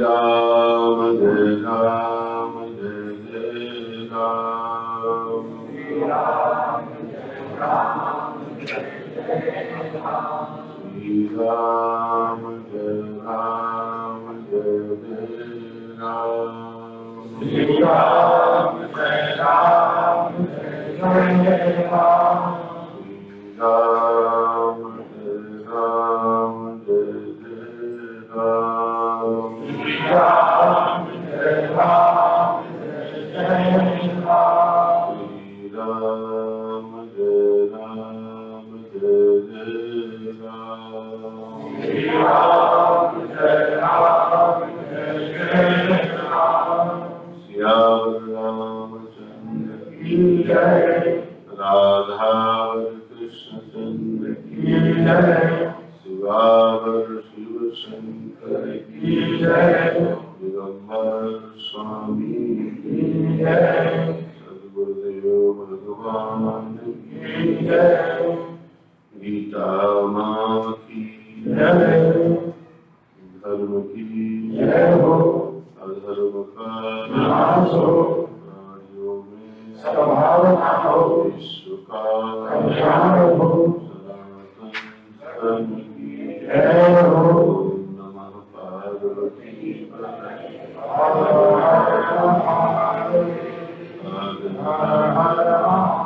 राम जय राम जय जय राम। श्री राम जय राम जय जय राम। श्री राम जय राम जय जय राम। श्री राम जय राम जय जय राम। श्री राम जय राम जय जय राम। श्री राम जय राम जय जय राम। श्री राम जय राम जय जय राम। श्री राम जय राम जय जय राम। श्याम रामचंद्र की जय। राधा कृष्ण चंद्र की जय। शिवावर शिव शंकर की जय। दिगंबर स्वामी की जय। सद्गुरुदेव भगवान की जय। गीता माँ की जय। धर्म की जय हो। अधर्म का नाश हो। प्राणियों में सद्भावना हो। विश्व का कल्याण हो। सनातन धर्म की जय हो। ओम नमः पार्वती पतये। हर हर महादेव। हर हर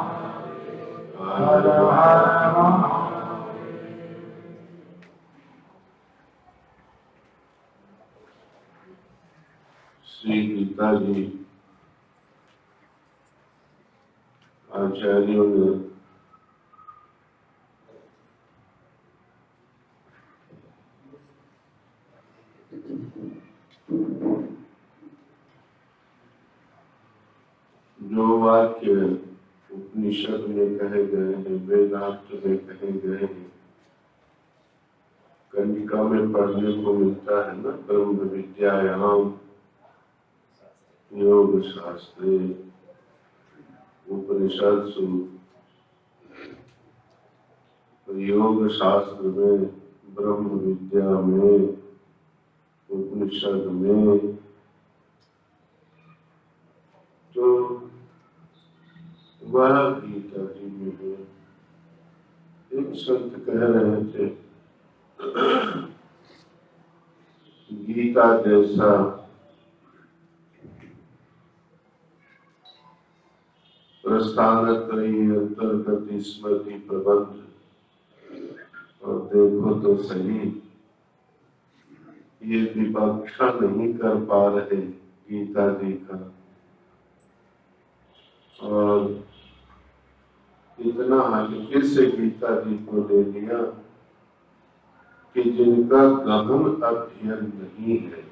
महादेव। हर हर महादेव। श्री गीता जी आचार्यों ने जो वाक्य उपनिषद में कहे गए हैं, वेदांत में कहे गए हैं, कंडिका में पढ़ने को मिलता है ना, ब्रह्म विद्यायाम योग शास्त्रे उपनिषदसु। योग शास्त्र में, ब्रह्म विद्या में, उपनिषद में, तो वह गीता जी में है। एक संत कह रहे थे, गीता जैसा प्रस्थानत्रयी अंतर्गत स्मृति प्रबंध, और देखो तो सही ये विवक्षा नहीं कर पा रहे गीता जी का। और इतना हल्के से गीता जी को ले लिया कि जिनका गहन अध्ययन नहीं है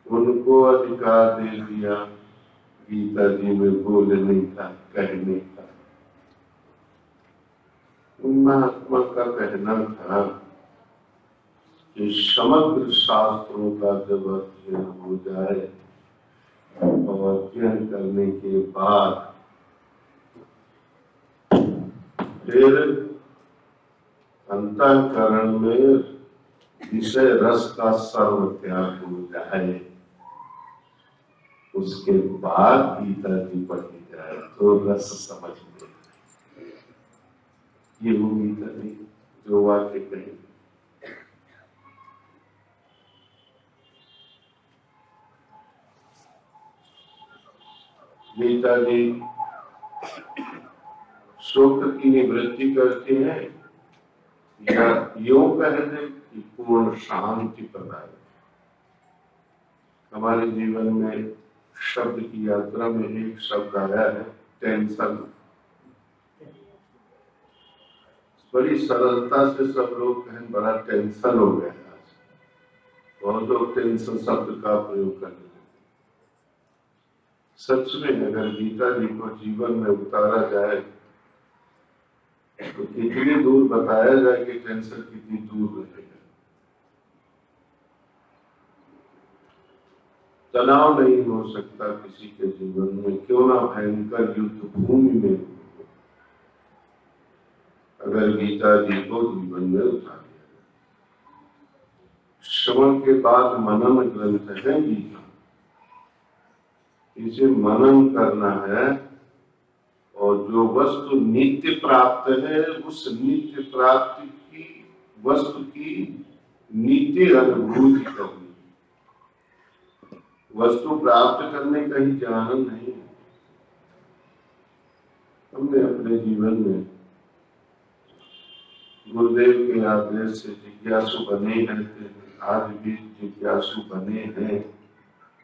उनको अधिकार दे दिया गीता जी में बोलने का, कहने का। महात्मा का कहना था कि समग्र शास्त्रों का जब अध्ययन हो जाए और अध्ययन करने के बाद फिर अंतःकरण में विषय रस का सर्व त्याग हो जाए, उसके बाद गीता जी पढ़ी जाए तो रस समझ में। ये वो गीता जी जो वाक्य कहे। गीता जी शोक की निवृत्ति करते हैं, या योग कह दें कि पूर्ण शांति प्रदान। हमारे जीवन में शब्द की यात्रा में एक शब्द आया है, टेंशन। बड़ी सरलता से सब लोग कहें बड़ा टेंशन हो गया आज। बहुत लोग टेंशन शब्द का प्रयोग करने लगे। सच में अगर गीता जी को जीवन में उतारा जाए तो कितनी दूर बताया जाए कि टेंशन कितनी दूर रहेगा। तनाव नहीं हो सकता किसी के जीवन में, क्यों ना भयंकर युद्ध भूमि में, अगर गीता जी को जीवन में उतार दिया। श्रवण के बाद मनन ग्रंथ है गीता। इसे मनन करना है और जो वस्तु नित्य प्राप्त है उस नित्य प्राप्ति की वस्तु की नित्य अनुभूति करनी। वस्तु प्राप्त करने का ही ज्ञान नहीं। हमने अपने जीवन में गुरुदेव के आदेश से जिज्ञासु बने रहते हैं, आज भी जिज्ञासु बने हैं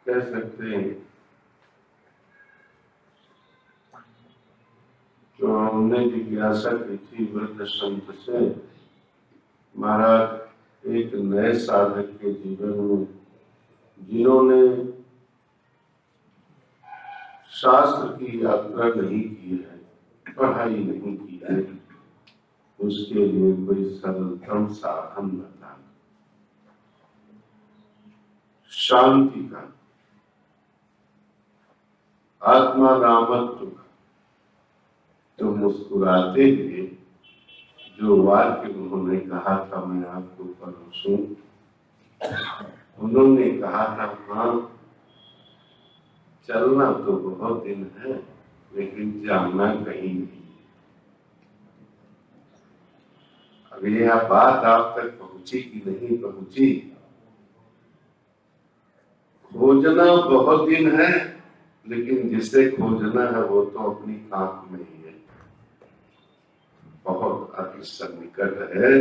कह सकते हैं। जो हमने जिज्ञासा की थी वृद्ध संत से, महाराज एक नए साधक के जीवन में जिन्होंने शास्त्र की यात्रा नहीं की है, पढ़ाई नहीं की है, उसके लिए कोई सरलतम साधन बताना। शांति का, आत्मा रामत्व का। तो मुस्कुराते हुए जो वाक्य उन्होंने कहा था, मैं आपको परसों उन्होंने कहा था, हाँ चलना तो बहुत दिन है लेकिन जाना कहीं नहीं। अब यह बात आप तक पहुंची कि नहीं पहुंची, खोजना बहुत दिन है लेकिन जिसे खोजना है वो तो अपनी आंख में ही है, बहुत अति सन्निकट है,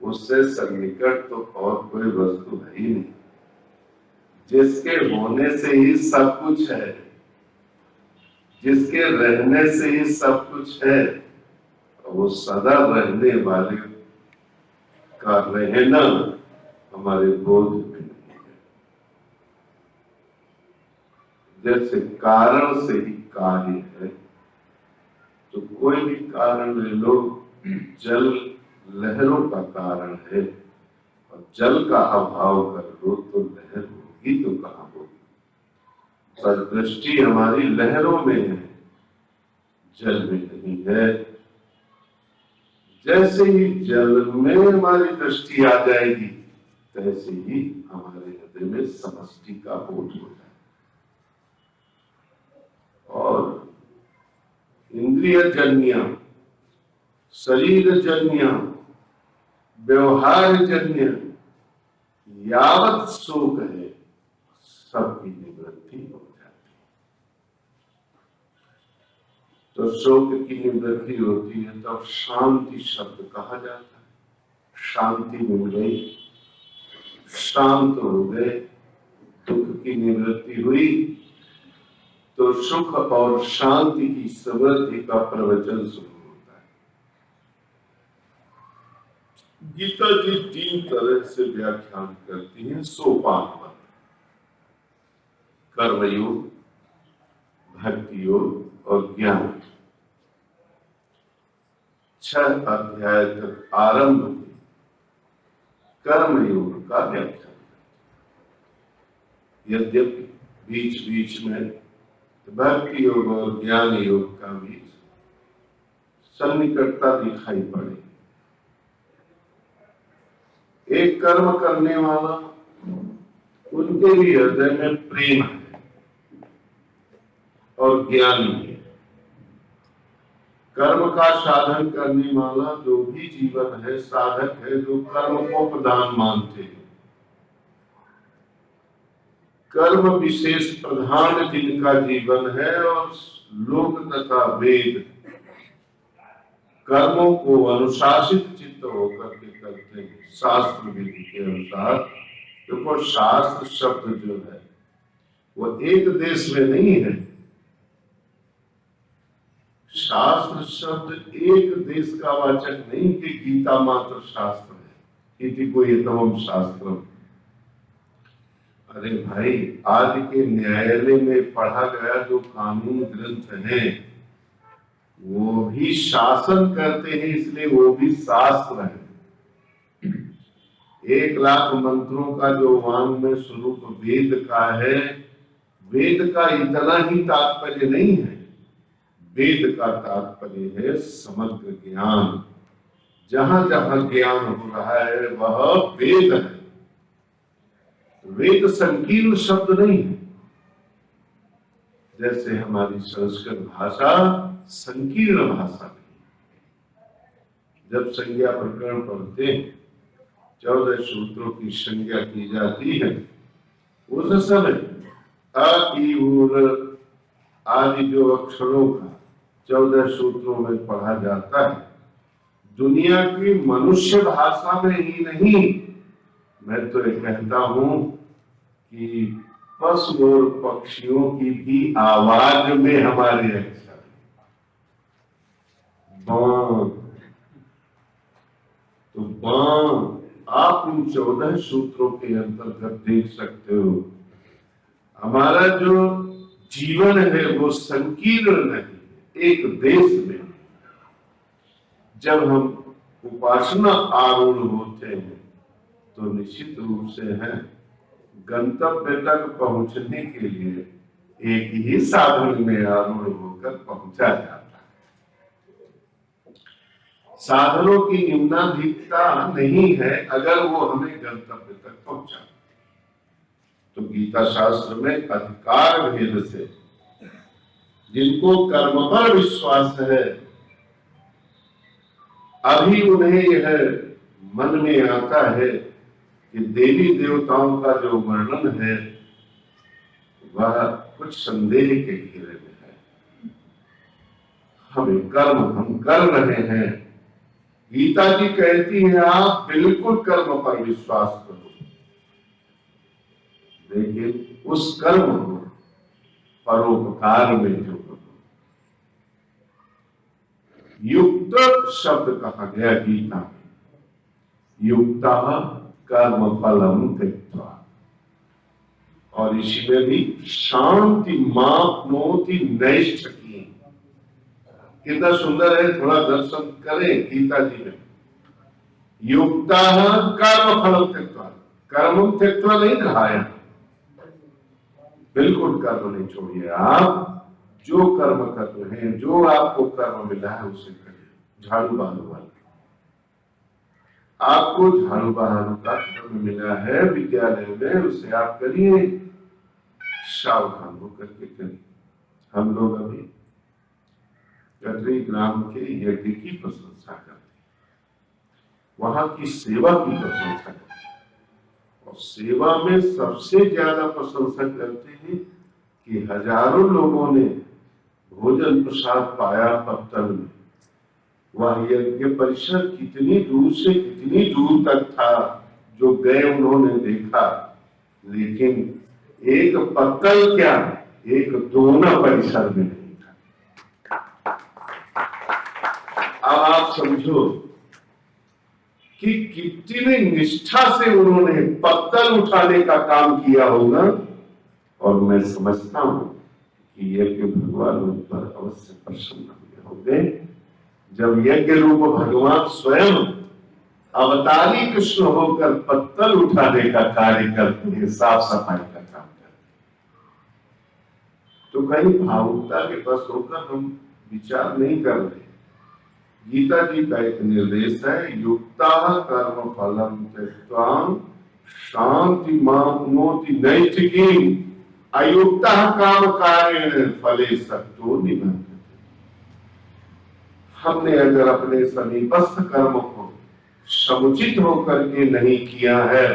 उससे सन्निकट तो और कोई वस्तु है ही नहीं। जिसके होने से ही सब कुछ है, जिसके रहने से ही सब कुछ है, वो सदा रहने वाले का रहना हमारे बोध में नहीं है। जैसे कारण से ही कार्य है, तो कोई भी कारण ले लो, जल लहरों का कारण है और जल का अभाव कर लो तो लहर होगी तो कहाँ होगी। पर दृष्टि हमारी लहरों में है, जल में नहीं है। जैसे ही जल में हमारी दृष्टि आ जाएगी तैसे ही हमारे हृदय में समष्टि का बोध हो जाए। और इंद्रिय जन्य, शरीर जन्य, व्यवहार जन्य यावत शोक है सबकी निवृत्ति हो जाती है। तो शोक की निवृत्ति होती है तब शांति शब्द कहा जाता है। शांति मिल गई, शांत हो गए, दुख की निवृत्ति हुई तो सुख और शांति की समृद्धि का प्रवचन शुरू होता है। गीता जी 3 तरह से व्याख्यान करती है सोपान पर, कर्मयोग, भक्ति योग और ज्ञान। 6 अध्याय तक आरंभ में कर्मयोग का व्याख्यान, यद्यपि बीच बीच में भक्ति योग और ज्ञान योग का भी सन्निकटता दिखाई पड़े। एक कर्म करने वाला, उनके भी हृदय में प्रेम है और ज्ञान भी है। कर्म का साधन करने वाला जो भी जीवन है, साधक है जो कर्म को प्रधान मानते हैं। कर्म विशेष प्रधान जिनका जीवन है और लोक तथा वेद कर्मों को अनुशासित चित्त होकर के करते हैं शास्त्र विधि के अनुसार। देखो शास्त्र शब्द जो है वो एक देश में नहीं है। शास्त्र शब्द एक देश का वाचक नहीं कि गीता मात्र शास्त्र है, इति कोयतमम शास्त्रम। अरे भाई, आज के न्यायालय में पढ़ा गया जो कानून ग्रंथ है वो भी शासन करते हैं, इसलिए वो भी शास्त्र है। 1 लाख मंत्रों का जो वाङ्मय स्वरूप वेद का है, वेद का इतना ही तात्पर्य नहीं है। वेद का तात्पर्य है समग्र ज्ञान। जहां जहां ज्ञान हो रहा है वह वेद है। वेद संकीर्ण शब्द नहीं है, जैसे हमारी संस्कृत भाषा संकीर्ण भाषा नहीं। जब संज्ञा प्रकरण पढ़ते हैं, 14 सूत्रों की संज्ञा की जाती है, उस समय अ ई उर आदि जो अक्षरों का 14 सूत्रों में पढ़ा जाता है, दुनिया की मनुष्य भाषा में ही नहीं, मैं तो ये कहता हूं कि पशु और पक्षियों की भी आवाज में हमारे अक्षर बां, तो बां आप उन 14 सूत्रों के अंतर्गत देख सकते हो। हमारा जो जीवन है वो संकीर्ण नहीं, एक देश में जब हम उपासना आरूढ़ होते हैं तो निश्चित रूप से है गंतव्य तक पहुंचने के लिए एक ही साधन में आरूढ़ होकर पहुंचा जाता है। साधनों की निम्नाधिकता नहीं है अगर वो हमें गंतव्य तक पहुंचा। तो गीता शास्त्र में अधिकार भेद से जिनको कर्म पर विश्वास है, अभी उन्हें यह मन में आता है कि देवी देवताओं का जो वर्णन है वह कुछ संदेह के घेरे में है। हमें कर्म हम कर रहे हैं, गीता जी कहती है आप बिल्कुल कर्म पर विश्वास करो, लेकिन उस कर्म को परोपकार में जो करो। युक्त शब्द कहा गया गीता में, युक्ता कर्म फलम त्यक्त्वा, और इसी में भी शांति माप्नोति नैष्ठकी, कितना सुंदर है, थोड़ा दर्शन करें गीता जी में। युक्ता कर्म फलम त्यक्त्वा, कर्म त्यक्त्वा नहीं कहा है, बिल्कुल कर्म नहीं छोड़िए। आप जो कर्म कर रहे हैं, जो आपको कर्म मिला है उसे करिए। झाड़ू बहारू वाला, आपको झाड़ू बहारू का कर्म मिला है विद्यालय में, उसे आप करिए, सावधान होकर के करिए। हम लोग अभी कटरी ग्राम के यज्ञ की प्रशंसा करते हैं, वहां की सेवा की प्रशंसा करते हैं, और सेवा में सबसे ज्यादा प्रशंसा करते हैं कि हजारों लोगों ने भोजन प्रसाद पाया पत्तल में। वह यज्ञ परिसर कितनी दूर से कितनी दूर तक था, जो गए उन्होंने देखा, लेकिन एक पत्तल क्या, एक दोना परिसर में नहीं था। अब आप समझो कि कितनी निष्ठा से उन्होंने पत्तल उठाने का काम किया होगा, और मैं समझता हूं कि यज्ञ भगवान उन पर अवश्य प्रसन्न हुए होंगे जब यज्ञ रूप भगवान स्वयं अवतारी कृष्ण होकर पत्तल उठाने का कार्य करते हैं, साफ सफाई का काम करते हैं। तो कहीं भावुकता के बस होकर हम विचार नहीं कर रहे। गीता जी का एक निर्देश है, युक्ता कर्म फलम त्यक्त्वा शांति माप्नोति नैष्ठिकीम् अयुक्ता काम कार्येण फले सक्तो निबध्यते। हमने अगर अपने समीपस्थ कर्म को समुचित होकर के नहीं किया है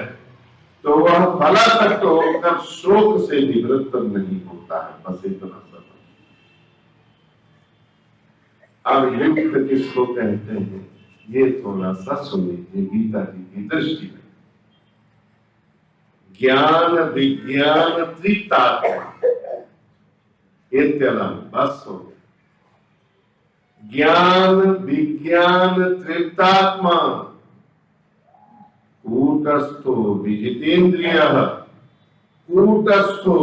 तो वह फलासक्त होकर शोक से निवृत्त नहीं होता है। बस इतना समझ। अब युक्त किसको कहते हैं ये थोड़ा सा सुन लीजिए गीता जी की दृष्टि में। ज्ञान विज्ञान त्रितात्मा, बस हो, ज्ञान विज्ञान त्रितात्मा, कूटस्थो विजितेन्द्रिय, कूटस्थो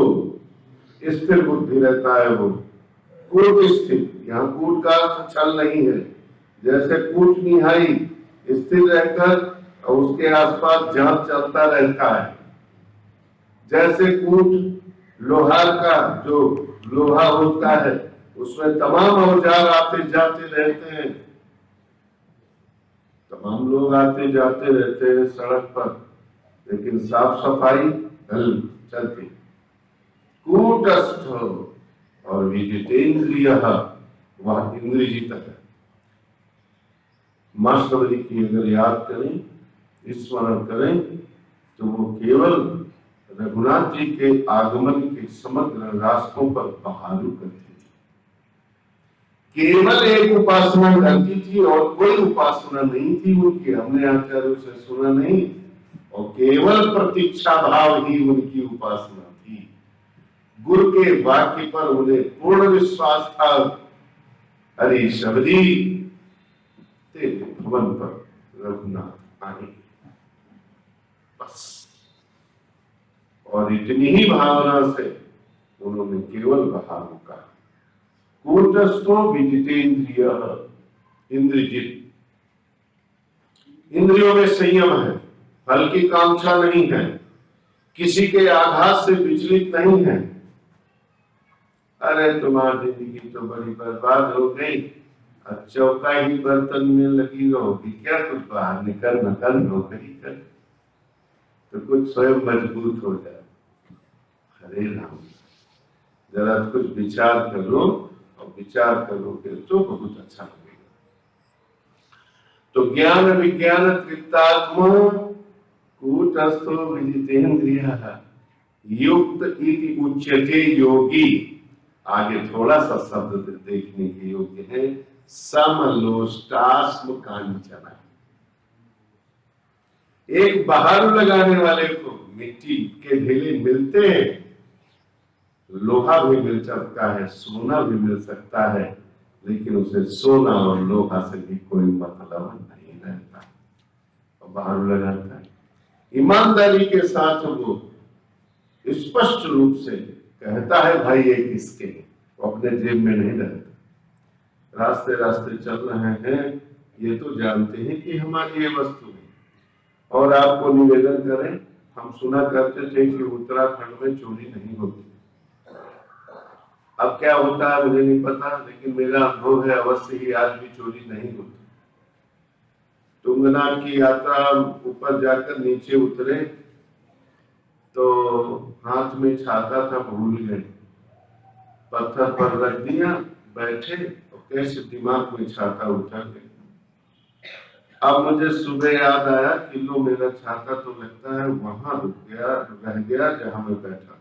स्थिर बुद्धि रहता है वो, कूट स्थित, यहाँ कूट का अर्थ छल नहीं है, जैसे कूट निहाई स्थिर रहकर और उसके आसपास जांच चलता रहता है, जैसे कूट लोहार का जो लोहा होता है उसमें तमाम औजार आते जाते रहते हैं, तमाम लोग आते जाते रहते हैं सड़क पर, लेकिन साफ सफाई चलते। कूटस्थ और विजितेंद्रिय वह इंद्रियजित है। मास्टरी की अगर याद करें, स्मरण करें, तो वो केवल रघुनाथ जी के आगमन के समग्र रास्तों पर बहादुर करती थी। केवल एक उपासना करती थी और कोई उपासना नहीं थी उनकी, हमने आचार्यों से सुना नहीं, और केवल प्रतीक्षा भाव ही उनकी उपासना थी। गुरु के वाक्य पर उन्हें पूर्ण विश्वास था। हरि शबरी तेरे भवन पर रघुनाथ आए, बस। और इतनी ही भावना से उन्होंने केवल बहादुर कहा। कूटस्थो विजितेंद्रिय, इंद्रजित, इंद्रियों में संयम है, फल की कांक्षा नहीं है, किसी के आघात से विचलित नहीं है। अरे तुम्हारी जिंदगी तो बड़ी बर्बाद हो गई, अब चौका ही बर्तन में लगी रहोगी क्या, कुछ बाहर निकल नकल नौकरी कर, तो कुछ स्वयं मजबूत हो जाए। हरे राम, जरा कुछ विचार करो, और विचार करोगे तो बहुत अच्छा लगेगा। तो ज्ञान विज्ञान तृप्तात्मा कूटस्थो विजितेंद्रियः युक्त इति उच्यते योगी। आगे थोड़ा सा शब्द देखने के योग्य है, समलोष्टास्म कांचन। एक बहारू लगाने वाले को मिट्टी के ढेले मिलते हैं, लोहा भी मिल सकता है, सोना भी मिल सकता है, लेकिन उसे सोना और लोहा से भी कोई मतलब नहीं रहता, और बहारू लगाता है। ईमानदारी के साथ वो स्पष्ट रूप से कहता है, भाई ये किसके, वो अपने जेब में नहीं रहता। रास्ते रास्ते चल रहे हैं, ये तो जानते हैं कि हमारी ये वस्तु है। और आपको निवेदन करें, हम सुना करते थे कि उत्तराखंड में चोरी नहीं होती। अब क्या होता है मुझे नहीं पता, लेकिन मेरा अनुभव है अवश्य ही आज भी चोरी नहीं होती। तुंगनाथ की यात्रा ऊपर जाकर नीचे उतरे तो हाथ में छाता था, भूल गए, पत्थर पर रख दिया, बैठे और कैसे दिमाग में छाता उतर गया। अब मुझे सुबह याद आया कि लो मेरा छाता तो लगता है वहां रुक गया, रह गया जहां मैं बैठा था।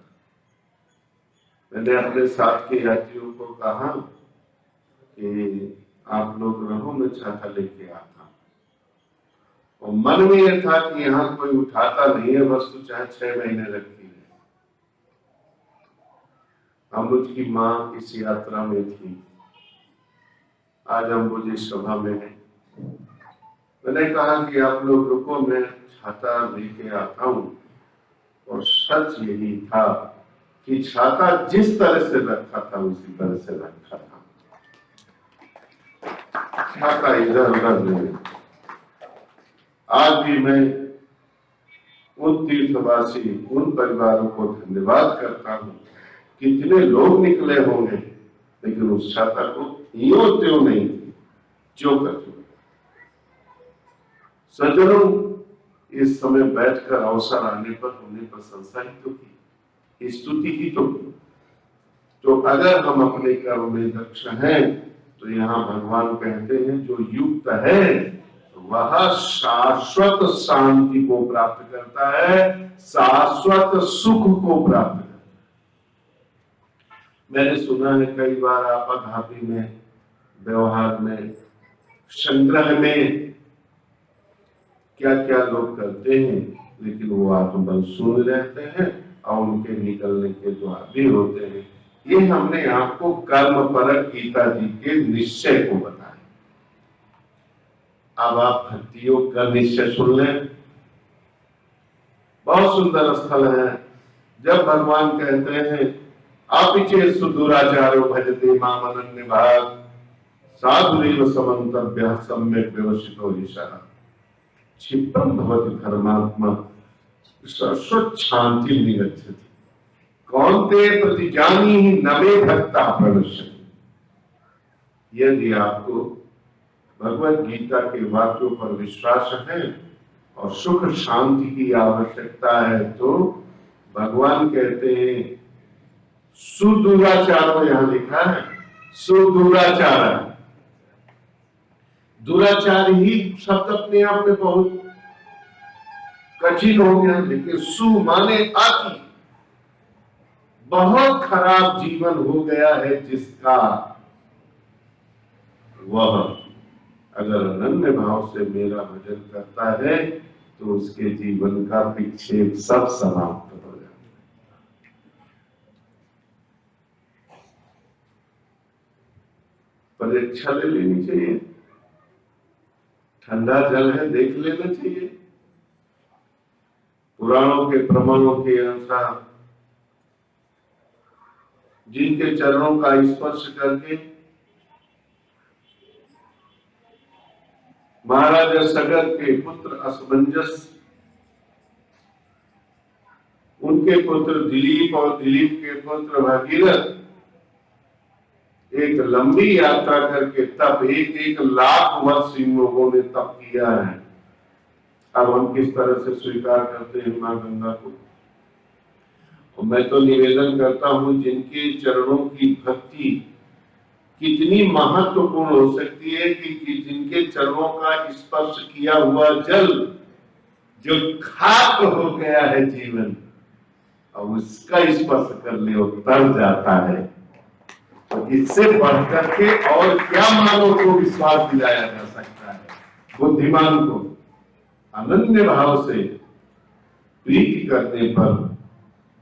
मैंने अपने साथ के यात्रियों को कहा कि आप लोग रहो, मैं छाता लेके आता। और मन में यह था कि यहाँ कोई उठाता नहीं है वस्तु, चाहे 6 महीने रखी है। अमृत की माँ इस यात्रा में थी, आज हम मुझे सभा में है। मैंने कहा कि आप लोग रुको, मैं छाता लेके आता हूँ। और सच यही था कि छाता जिस तरह से रखा था उसी तरह से रखा था, छाता इधर उधर नहीं। आज भी मैं उन तीर्थवासी, उन परिवारों को धन्यवाद करता हूँ। कितने लोग निकले होंगे, लेकिन उस छाता को यो त्यों नहीं, जो कर। सज्जनों, इस समय बैठकर अवसर आने पर हमने प्रशंसा ही तो की, स्तुति ही तो की। तो अगर हम अपने कर्म में दक्ष हैं तो यहाँ भगवान कहते हैं जो युक्त है वह शाश्वत शांति को प्राप्त करता है, शाश्वत सुख को प्राप्त करता है। मैंने सुना है कई बार आपाधापी में, व्यवहार में, संग्रह में क्या क्या लोग करते हैं, लेकिन वो आत्मबल शून्य रहते हैं और उनके निकलने के द्वार भी होते हैं। ये हमने आपको कर्म परक गीता जी के निश्चय को बताया। अब आप भक्ति योग का निश्चय सुन लें, बहुत सुंदर स्थल है। जब भगवान कहते हैं आपिचे सुदुराचारो भजते माम अनन्य भाग साधुरेव समन्तव्य सम्यक व्यवसितो ईशः क्षिप्रम भवति धर्मात्मा शाश्वत शांति निगच्छति कौन्ते प्रतिजानी ही नमे भक्ता प्रणश्यति। यदि आपको भगवत गीता के वाक्यों पर विश्वास है और सुख शांति की आवश्यकता है तो भगवान कहते हैं सुदुराचारो, यहां लिखा है सुदुराचार। दुराचार ही शब्द अपने आप में बहुत कठिन हो गया, लेकिन सु माने अति, बहुत खराब जीवन हो गया है जिसका, वह अगर अनन्य भाव से मेरा भजन करता है तो उसके जीवन का विक्षेप सब समाप्त हो जाता है। परीक्षा ले लेनी चाहिए, ठंडा जल है देख लेना चाहिए। पुराणों के प्रमाणों के अनुसार जिनके चरणों का स्पर्श करके महाराजा सगर के पुत्र असमंजस, उनके पुत्र दिलीप और दिलीप के पुत्र भगीरथ एक लंबी यात्रा करके तप 1 लाख वर्ष इन लोगों ने तप किया है। अब हम किस तरह से स्वीकार करते हैं मां गंगा को। और मैं तो निवेदन करता हूं जिनके चरणों की भक्ति कितनी महत्वपूर्ण हो सकती है कि जिनके चरणों का स्पर्श किया हुआ जल जो खाक हो गया है जीवन, और उसका स्पर्श कर ले वो तर जाता है। तो इससे बढ़कर के और क्या मानव को विश्वास दिलाया जा सकता है। बुद्धिमान को अनन्य भाव से प्रीति करने पर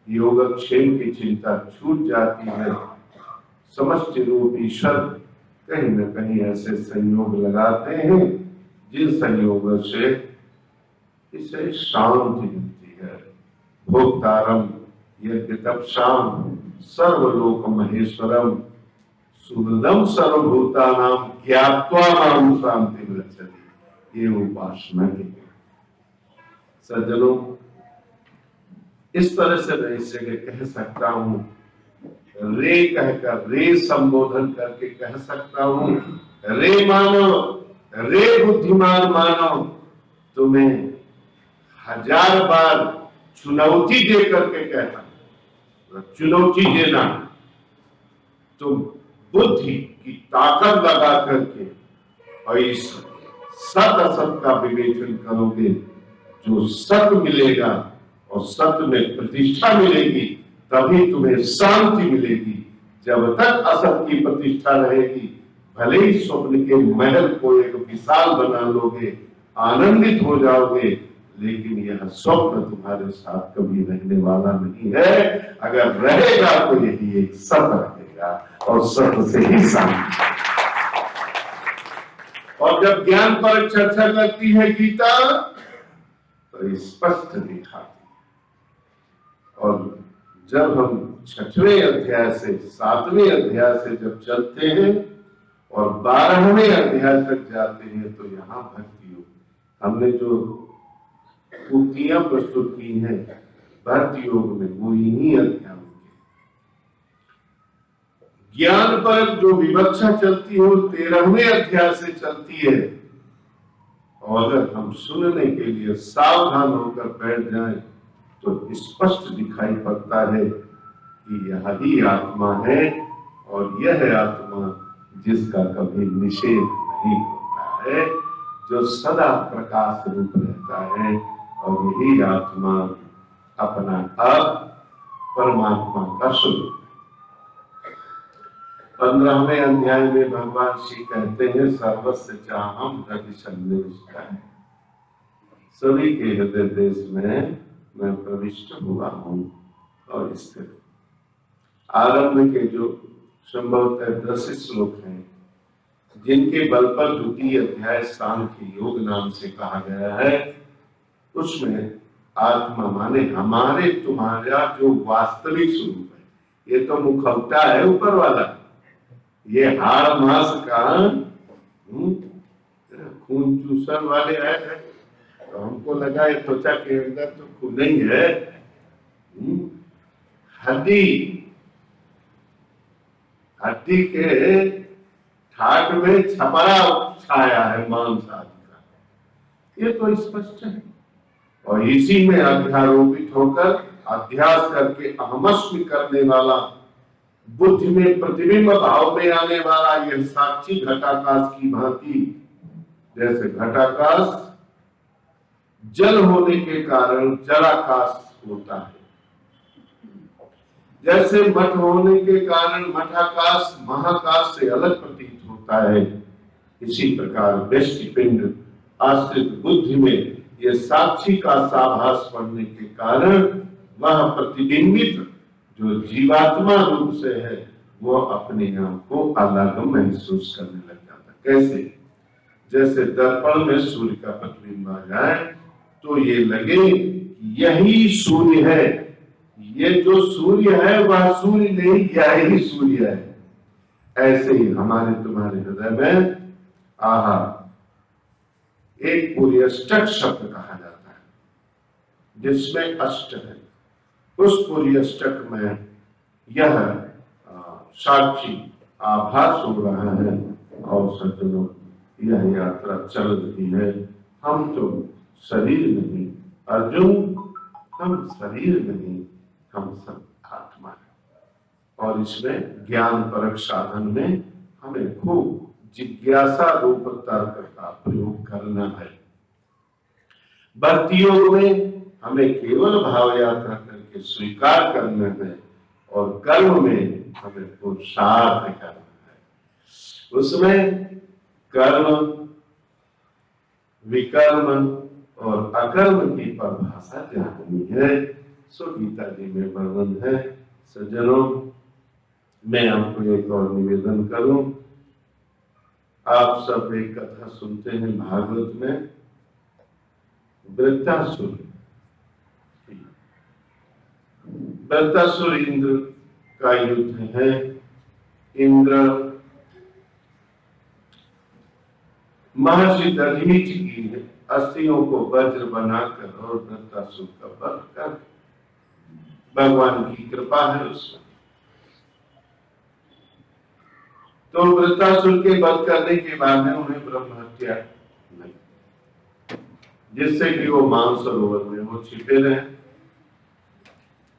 योगक्षेम की चिंता छूट जाती है। समष्टि रूप ईश्वर कहीं न कहीं ऐसे संयोग लगाते हैं जिन संयोगों से इसे शांति मिलती है। भोक्तारम यज्ञ तपसाम सर्वलोक महेश्वरम सुहृदम सर्वभूतानाम ज्ञात्वा मां शांति गच्छति। ये उपासना की सज्जनों, इस तरह से मैं इस जगह कह सकता हूं, रे कहकर, रे संबोधन करके कह सकता हूं, रे मानव, रे बुद्धिमान मानव, तुम्हें 1000 बार चुनौती दे करके कहता हूं। चुनौती देना, तुम बुद्धि की ताकत लगा करके और इस सत असत का विवेचन करोगे, जो सत मिलेगा और सत्य में प्रतिष्ठा मिलेगी तभी तुम्हें शांति मिलेगी। जब तक असत की प्रतिष्ठा रहेगी, भले ही स्वप्न के महल को एक विशाल बना लोगे, आनंदित हो जाओगे, लेकिन यह स्वप्न तुम्हारे साथ कभी रहने वाला नहीं है। अगर रहेगा तो यही एक सत्य रहेगा और सत्य से ही शांति। और जब ज्ञान पर चर्चा करती है गीता तो स्पष्ट दिखाती है। और जब हम 6वें अध्याय से 7वें अध्याय से जब चलते हैं और 12वें अध्याय तक जाते हैं तो यहाँ भक्ति योग, हमने जो उक्तियां प्रस्तुत की हैं भक्ति योग में, वो इन्हीं अध्यायों के। ज्ञान पर जो विवक्षा चलती है वो 13वें अध्याय से चलती है। और अगर हम सुनने के लिए सावधान होकर बैठ जाएं तो स्पष्ट दिखाई पड़ता है कि यह ही आत्मा है और यह आत्मा जिसका कभी निषेध नहीं होता है, जो सदा प्रकाश रूप रहता है, और यही आत्मा अपना आप परमात्मा का स्वरूप। 15वें अध्याय में भगवान श्री कहते हैं सर्वस्य चाहम हृदय सन्निविष्टा, सभी के हृदय देश में मैं प्रविष्ट हुआ हूं और स्थिर। आरंभ के जो संभवतः 10 श्लोक हैं जिनके बल पर 2 अध्याय सांख्य योग नाम से कहा गया है, उसमें आत्मा माने हमारे तुम्हारा जो वास्तविक स्वरूप है, ये तो मुखौटा है ऊपर वाला, ये हाड़ मांस का खून चूसण वाले आए थे तो हमको लगा ये त्वचा के अंदर तो खून नहीं है, हड्डी के ठाट में छपरा छाया है मांस आदि का, ये तो स्पष्ट है। और इसी में अध्यारोपित होकर अध्यास करके अहमस्मि करने वाला, बुद्धि में प्रतिबिंब भाव में आने वाला यह साक्षी घटाकाश की भांति, जैसे घटाकाश जल होने के कारण जलाकाश होता है, जैसे मठ होने के कारण मठाकाश महाकाश से अलग प्रतीत होता है, इसी प्रकार व्यष्टि पिंड आश्रित बुद्धि में यह साक्षी का साभास पड़ने के कारण वह प्रतिबिंबित जो जीवात्मा रूप से है वो अपने आप को अलग महसूस करने लग जाता। कैसे? जैसे दर्पण में सूर्य का प्रतिबिंब आ जाए तो ये लगे कि यही सूर्य है, ये जो सूर्य है वह सूर्य नहीं, यही सूर्य है। ऐसे ही हमारे तुम्हारे हृदय में आहा एक पूरी अष्टक शब्द कहा जाता है, जिसमें अष्ट है। उस पूरी अष्टक में यह साक्षी आभास हो रहा है और सज्जनों यह यात्रा चल रही है। हम तो शरीर नहीं अर्जुन, हम शरीर नहीं, हम सब आत्मा है। और इसमें ज्ञान परक साधन में हमें खूब जिज्ञासा रूप तर्क का प्रयोग करना है। भक्ति योग में हमें केवल भाव यात्रा करके स्वीकार करना है और कर्म में हमें पुरुषार्थ करना है। उसमें कर्म, विकर्म और अकर्म की परिभाषा जाननी है। सो गीता जी में वर्णन है। सज्जनों, मैं आपको एक और निवेदन करूं, आप सब एक कथा सुनते हैं भागवत में, वृत्तासुर। वृत्तासुर इंद्र का युद्ध है। इंद्र महर्षि दधीच की अस्थियों को वज्र बनाकर और वृत्तासुर का वध कर, भगवान की कृपा है उसमें। तो वृत्तासुर के वध करने के बाद में उन्हें ब्रह्म हत्या नहीं, जिससे कि वो मानसरोवर में वो छिपे रहे।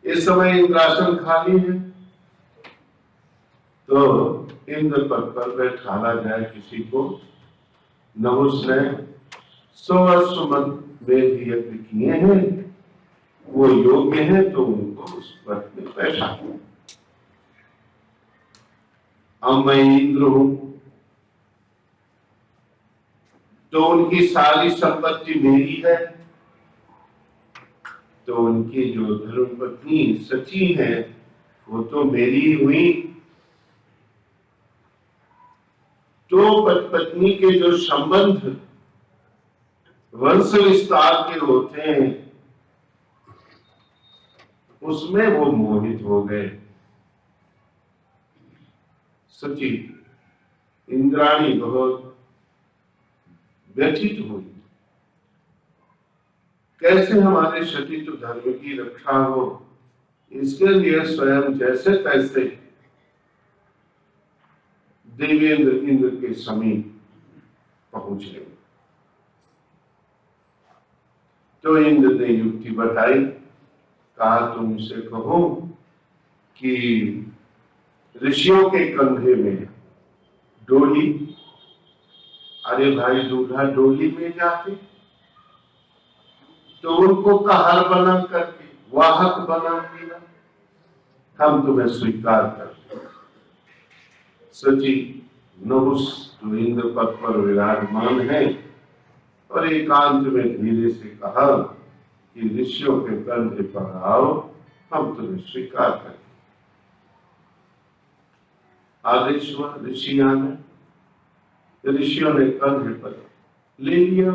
इस समय इंद्रासन खाली है, तो इंद्र पद पर बैठाला जाए किसी को। नहुस ने 100 अश्वमेध यज्ञ किए हैं, वो योग्य है तो उनको उस पद में बैठा। अब मैं इंद्र हूं तो उनकी सारी संपत्ति मेरी है, तो उनकी जो धर्मपत्नी सची है वो तो मेरी हुई। तो पत्नी के जो संबंध वंश विस्तार के होते हैं उसमें वो मोहित हो गए। सची इंद्राणी बहुत व्यथित हुई, कैसे हमारे सतीत्व धर्म की रक्षा हो, इसके लिए स्वयं जैसे तैसे देवेंद्र इंद्र के समीप पहुंच गए। तो इंद्र ने युक्ति बताई, कहा तुमसे कहो कि ऋषियों के कंधे में डोली, अरे भाई दूल्हा डोली में जाते तो उनको कहार बना करके वाहक बना दिया, हम तुम्हें स्वीकार करते। सची नहुस जो इंद्र पद पर विराजमान है और एकांत में धीरे से कहा कि ऋषियों के कंधे पर आओ, हम तुम्हें स्वीकार करते। आदेश हुआ ऋषि आने, ऋषियों ने कंधे पर ले लिया।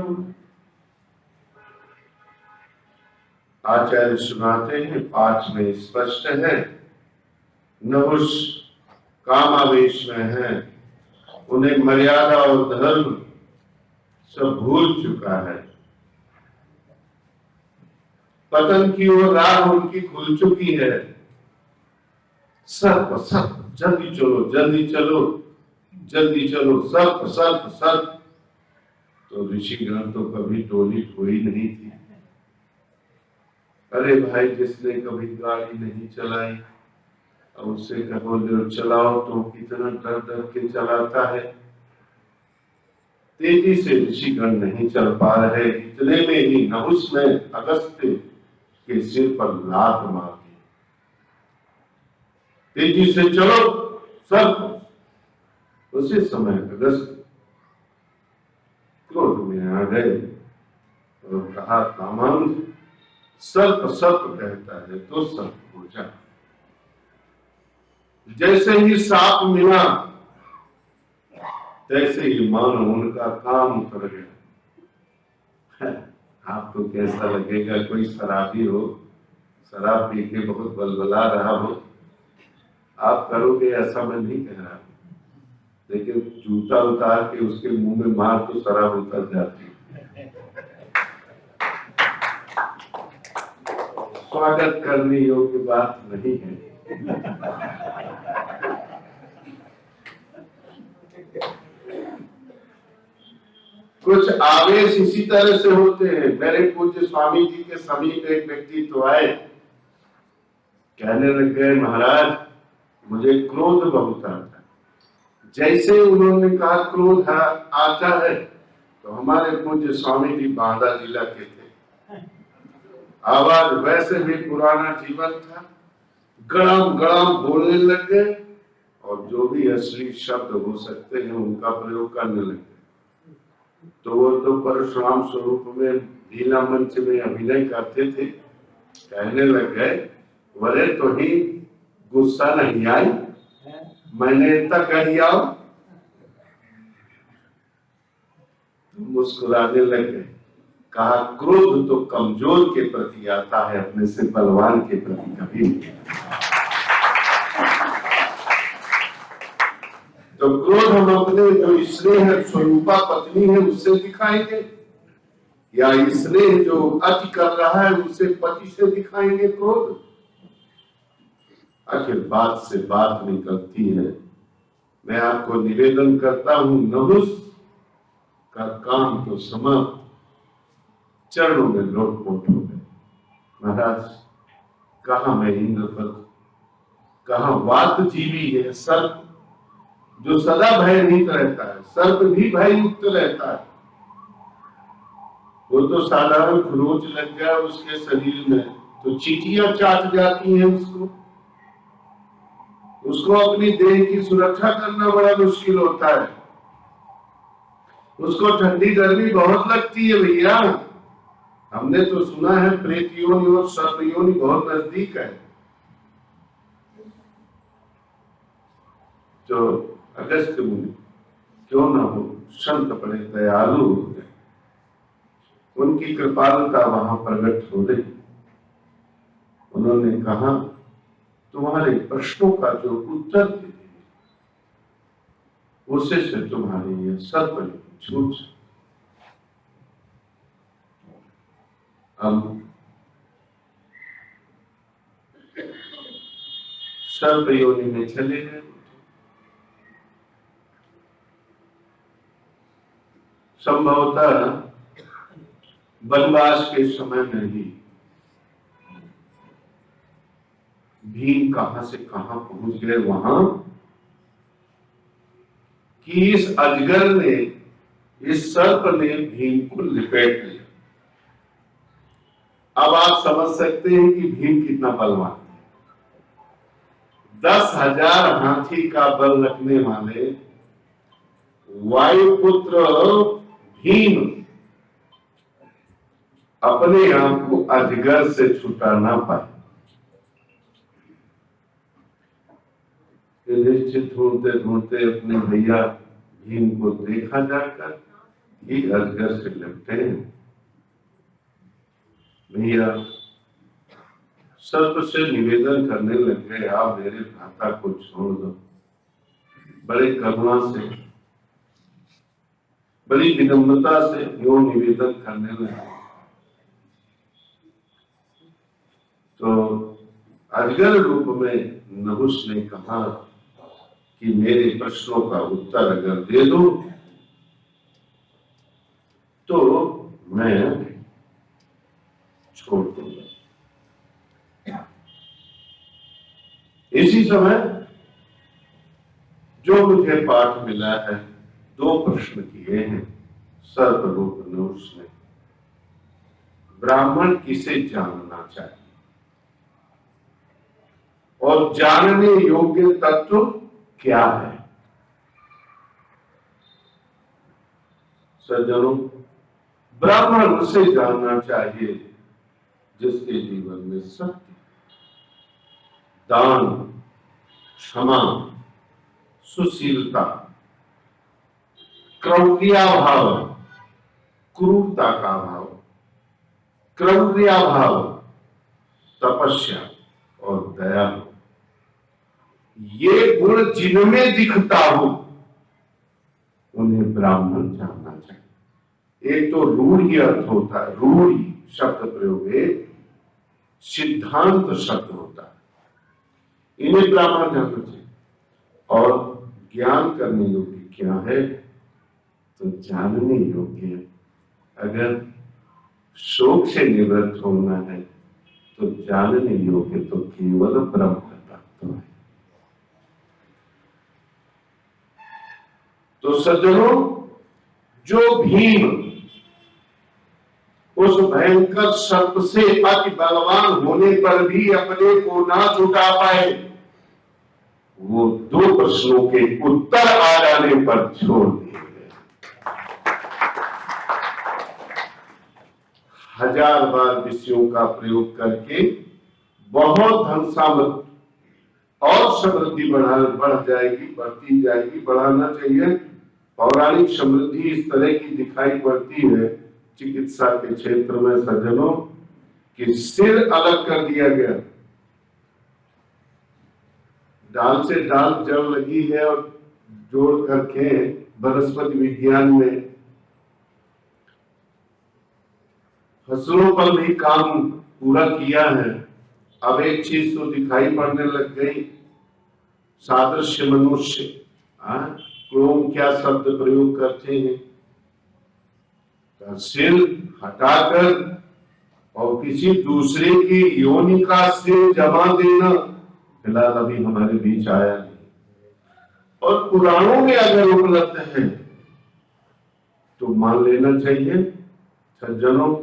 आचार्य सुनाते हैं, पाठ में स्पष्ट है, नहुस कामावेश में है, उन्हें मर्यादा और धर्म सब भूल चुका है। पतन की ओर राह उनकी खुल चुकी है। सर्प सर्प, जल्दी चलो जल्दी चलो जल्दी चलो, सर्प सर्प सर्प। तो ऋषिगण तो कभी डोली हुई नहीं थी, अरे भाई, जिसने कभी गाड़ी नहीं चलाई, अब उससे कहो जो चलाओ तो कितना डर डर के चलाता है। तेजी से ऋषिगण नहीं चल पा रहे, इतने में ही नहुस ने अगस्त्य के सिर पर लात मार दी। तेजी से चलो सब। उसी समय अगस्त्य क्रोध में आ गए और कहा, कामांध, सर्प सर्प कहता है तो सर्प हो जा। जैसे ही सांप मिला तैसे ही मानो उनका काम उतर गया। आपको कैसा लगेगा, कोई शराबी हो, शराब पी के बहुत बलबला रहा हो, आप करोगे ऐसा मैं नहीं कह रहा, लेकिन जूता उतार के उसके मुंह में मार तो शराब उतर जाती है। स्वागत करने योग्य बात नहीं है। कुछ आवेश इसी तरह से होते हैं। मेरे पूज्य स्वामी जी के समीप एक व्यक्ति तो आए, कहने लग गए, महाराज मुझे क्रोध बहुत आता है। जैसे उन्होंने कहा क्रोध आता है, तो हमारे पूज्य स्वामी जी बांदा जिला के थे। आवाज वैसे भी पुराना जीवन था, गड़म गड़म बोलने लग गए और जो भी असली शब्द हो सकते हैं उनका प्रयोग करने लगे। तो वो तो परशुराम स्वरूप में लीला मंच में अभिनय करते थे। कहने लग गए, वरे तो ही गुस्सा नहीं आई, मैंने इतना कर दिया। मुस्कुराने लग गए। कहा, क्रोध तो कमजोर के प्रति आता है, अपने से बलवान के प्रति कभी नहीं। तो क्रोध हम अपने जो स्नेह स्वरूपा पत्नी है उससे दिखाएंगे, या स्नेह जो अति कर रहा है उसे पति से दिखाएंगे क्रोध। आखिर बात से बात निकलती है। मैं आपको निवेदन करता हूं, नहुस का काम तो समाप्त, चरणों में लोटपोट हो गए। महाराज, कहा मैं इंद्रपद, कहा वात जीवी है सर्प जो सदा भयभीत रहता है। सर्प भी भययुक्त रहता है। वो तो साधारण खरोच लग गया उसके शरीर में तो चींटियां चाट जाती हैं उसको अपनी देह की सुरक्षा करना बड़ा मुश्किल होता है। उसको ठंडी गर्मी बहुत लगती है भैया। हमने तो सुना है प्रेत योनि और सर्प योनि बहुत नजदीक है। तो अगस्त्य मुनि क्यों ना हो संत बड़े दयालु होते, उनकी कृपालुता वहां प्रकट हो गई। उन्होंने कहा, तुम्हारे प्रश्नों का जो उत्तर दे उसे से तुम्हारे ये सर्प छूट। हम सर्प योनि में चले गए। संभवतः वनवास के समय में ही भीम कहां से कहां पहुंच गए वहां कि इस अजगर ने, इस सर्प ने भीम को लिपेट लिया। अब आप समझ सकते हैं कि भीम कितना बलवान है। 10,000 हाथी का बल रखने वाले वायुपुत्र भीम अपने आप को अजगर से छुटा ना पाए। निश्चित ढूंढते ढूंढते अपने भैया भीम को देखा जाकर कि अजगर से लिपटे। भैया सर्प से निवेदन करने लग गए, आप मेरे भ्राता को छोड़ दो। बड़े करुणा से, बड़ी विनम्रता से यो निवेदन करने लगे। तो अजगर रूप में नहुस ने कहा कि मेरे प्रश्नों का उत्तर अगर दे दो तो मैं छोड़ दूंगा। इसी समय जो मुझे पाठ मिला है, 2 प्रश्न किए हैं सर्वलोक ने उसने। ब्राह्मण किसे जानना चाहिए और जानने योग्य तत्व क्या है? सज्जनों, ब्राह्मण उसे जानना चाहिए जिसके जीवन में सत्य, दान, क्षमा, सुशीलता, क्रौर्या भाव, क्रूरता का भाव, क्रौर्या भाव, तपस्या और दया हो। ये गुण जिनमें दिखता हो उन्हें ब्राह्मण जानना चाहिए। एक तो रूढ़ी अर्थ होता है, रूढ़ी शब्द प्रयोग एक सिद्धांत शब्द होता है, इन्हें ब्राह्मण जानना चाहिए। और ज्ञान करने योग्य क्या है? तो जानने योग्य, अगर शोक से निवृत्त होना है तो जानने योग्य तो केवल ब्रह्म तत्व है। तो सज्जनों, जो भीम उस भयंकर सर्प से अति बलवान होने पर भी अपने को ना छुटा पाए, वो 2 प्रश्नों के उत्तर आ जाने पर छोड़ दिए गए। 1000 बार विषयों का प्रयोग करके बहुत धन सामर्थ और समृद्धि बढ़ जाएगी, बढ़ती जाएगी, बढ़ाना चाहिए। पौराणिक समृद्धि इस तरह की दिखाई पड़ती है चिकित्सा के क्षेत्र में सज्जनों, कि सिर अलग कर दिया गया, डाल से डाल जड़ लगी है और जोड़ करके वनस्पति विज्ञान में फसलों पर भी काम पूरा किया है। अब एक चीज तो दिखाई पड़ने लग गई, सादृश्य मनुष्य। क्रोम क्या शब्द प्रयोग करते हैं? सिर हटाकर और किसी दूसरे की योनि का सिर जमा देना फिलहाल अभी हमारे बीच आया नहीं, और पुराणों में अगर उपलब्ध है तो मान लेना चाहिए। सज्जनों,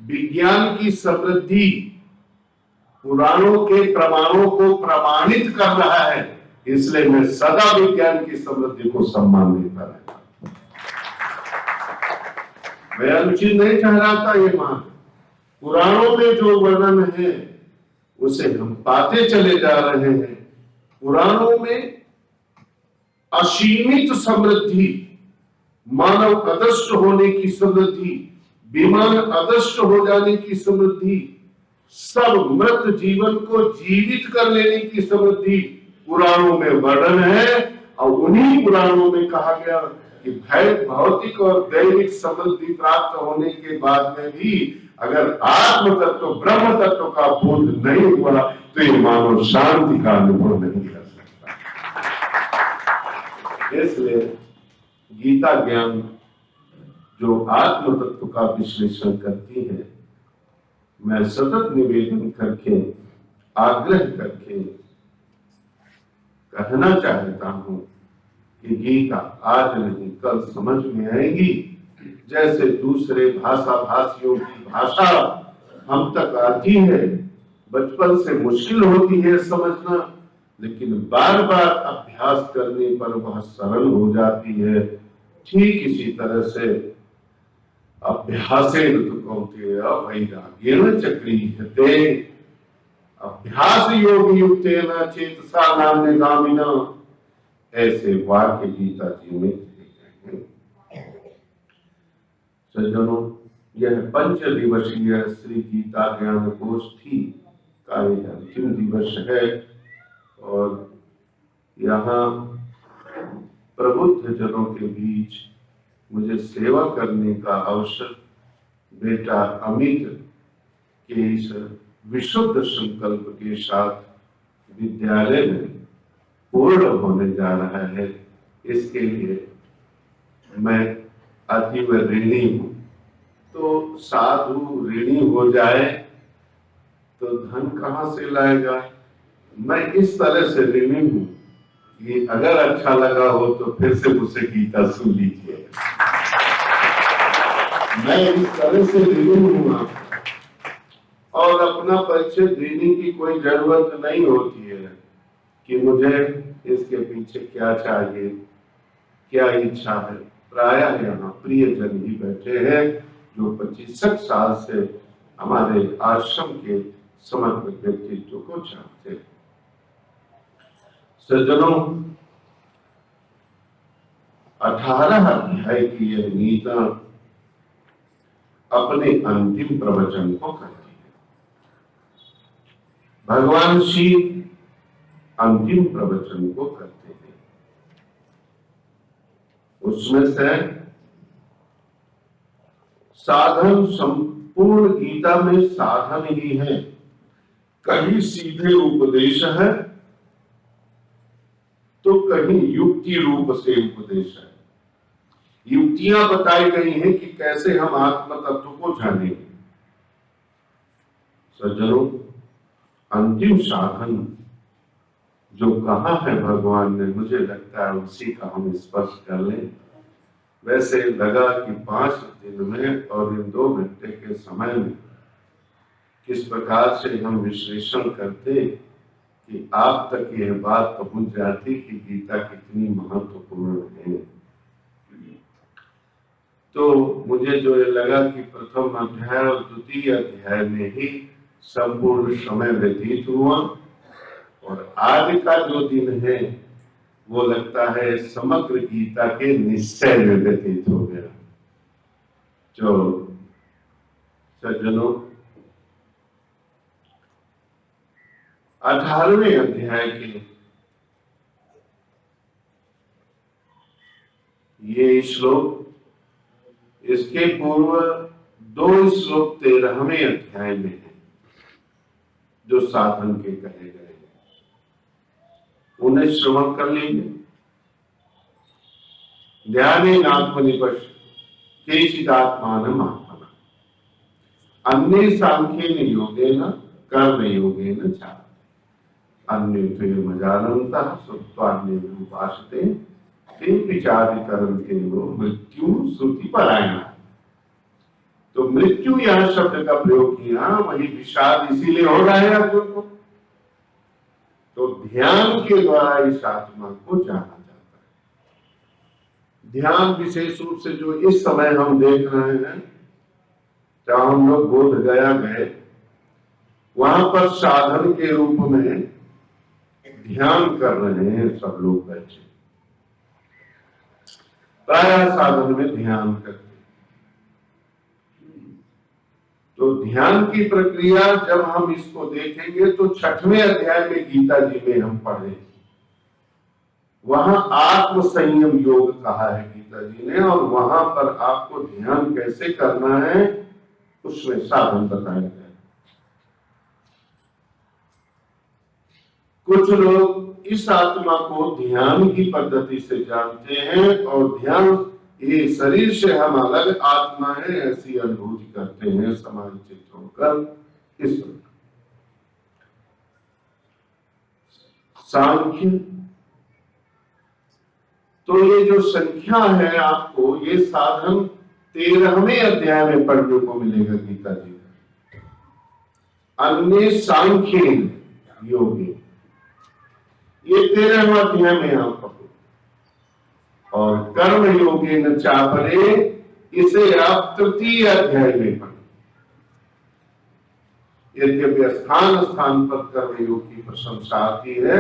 विज्ञान की समृद्धि पुराणों के प्रमाणों को प्रमाणित कर रहा है, इसलिए मैं सदा विज्ञान की समृद्धि को सम्मान देता रहता। मैं अनुचित नहीं ठहराता ये मान, पुराणों में जो वर्णन है उसे हम पाते चले जा रहे हैं। पुराणों में असीमित समृद्धि, मानव अदृष्ट होने की समृद्धि, विमान अदृष्ट हो जाने की समृद्धि, सब मृत जीवन को जीवित कर लेने की समृद्धि पुराणों में वर्णन है। और उन्हीं पुराणों में कहा गया कि भौतिक और दैविक समृद्धि प्राप्त होने के बाद में भी अगर आत्म तत्व ब्रह्म तत्व का बोध नहीं हुआ तो ये मानव शांति का अनुभव नहीं कर सकता। इसलिए गीता ज्ञान जो आत्म तत्व का विश्लेषण करती है, मैं सतत निवेदन करके, आग्रह करके कहना चाहता हूं कि गीता आज नहीं कल समझ में आएगी। जैसे दूसरे भाषा भाषियों की भाषा हम तक आती है, बचपन से मुश्किल होती है समझना, लेकिन बार बार अभ्यास करने पर वह सरल हो जाती है। ठीक इसी तरह से अभ्यासेन तु कौन्तेय वैराग्येन च क्रियते, अभ्यास योग युक्तेन चेतसा नान्यगामिना, ऐसे वाक्य गीता जी में दिए गए हैं। सज्जनों, यह 5 दिवसीय श्री गीता ज्ञान गोष्ठी का यह अंतिम दिवस है और यहाँ प्रबुद्ध जनों के बीच मुझे सेवा करने का अवसर बेटा अमित के इस विशुद्ध संकल्प के साथ विद्यालय में पूर्ण होने जा रहा है, इसके लिए मैं अतीव ऋणी हूं। तो साधु ऋणी हो जाए तो धन कहां से लाएगा? मैं इस तरह से ऋणी हूं कि अगर अच्छा लगा हो तो फिर से मुझसे गीता सुन लीजिए। मैं इस तरह से ऋणी हूं आपको, और अपना परिचय देने की कोई जरूरत नहीं होती है कि मुझे इसके पीछे क्या चाहिए, क्या इच्छा है। प्रायः यहाँ प्रियजन ही बैठे हैं जो 25 साल से हमारे आश्रम के समग्र व्यक्तित्व को जानते हैं। सज्जनों, 18 अध्याय की यह गीता अपने अंतिम प्रवचन को करती है। भगवान शिव अंतिम प्रवचन को करते हैं। उसमें से साधन, संपूर्ण गीता में साधन ही है। कहीं सीधे उपदेश है तो कहीं युक्ति रूप से उपदेश है। युक्तियां बताई गई हैं कि कैसे हम आत्म तत्व को जानेंगे। सज्जनों, अंतिम साधन जो कहा है भगवान ने, मुझे लगता है उसी का हम स्पर्श कर लें। वैसे लगा कि 5 दिन में और इन 2 घंटे के समय में किस प्रकार से हम विश्लेषण करते कि आप तक यह बात पहुंच जाती कि गीता कितनी महत्वपूर्ण है। तो मुझे जो ये लगा कि प्रथम अध्याय और द्वितीय अध्याय में ही संपूर्ण समय व्यतीत हुआ, और आज का जो दिन है वो लगता है समग्र गीता के निश्चय में व्यतीत हो गया। जो सज्जनों, 18वें अध्याय के ये श्लोक, इसके पूर्व 2 श्लोक 13वें अध्याय में है जो साधन के कहे गए हैं। उन्हें श्रवण कर लेंगे। ध्यानेन आत्मनिपश्य केचिदात्मानम् आत्मना अन्ये सांख्येन योगेन कर्म योगेन च अन्ये त्वयमजानन्तः श्रुत्वान्येन उपासते तेऽपि चातितरन्ते वो मृत्यु श्रुति परायणः। तो मृत्यु यह शब्द का प्रयोग किया, वही विषाद इसीलिए हो रहा है अर्जुन को। तो ध्यान के द्वारा इस आत्मा को जाना जाता है। ध्यान विशेष रूप से जो इस समय हम देख रहे हैं, जहां हम लोग बोध गया गए, वहां पर साधन के रूप में ध्यान कर रहे हैं सब लोग बैठे। प्राय साधन में ध्यान करते। तो ध्यान की प्रक्रिया जब हम इसको देखेंगे तो 6वें अध्याय में गीता जी में हम पढ़े, वहां आत्म संयम योग कहा है गीता जी ने, और वहां पर आपको ध्यान कैसे करना है उसमें साधन बताया गया। कुछ लोग इस आत्मा को ध्यान की पद्धति से जानते हैं और ध्यान ये शरीर से हम अलग आत्मा है ऐसी अनुभूति करते हैं समाहित होकर। इस सांख्य, तो ये जो संख्या है आपको ये साधन 13वें अध्याय में पढ़ने को मिलेगा गीता जी में। अन्य सांख्य योगी, ये 13वां अध्याय में आप पढ़ो। और कर्म योगे न चापरे, इसे आप 3 अध्याय में पढ़ो। यद्यपि स्थान स्थान पर कर्म योग की प्रशंसा आती है,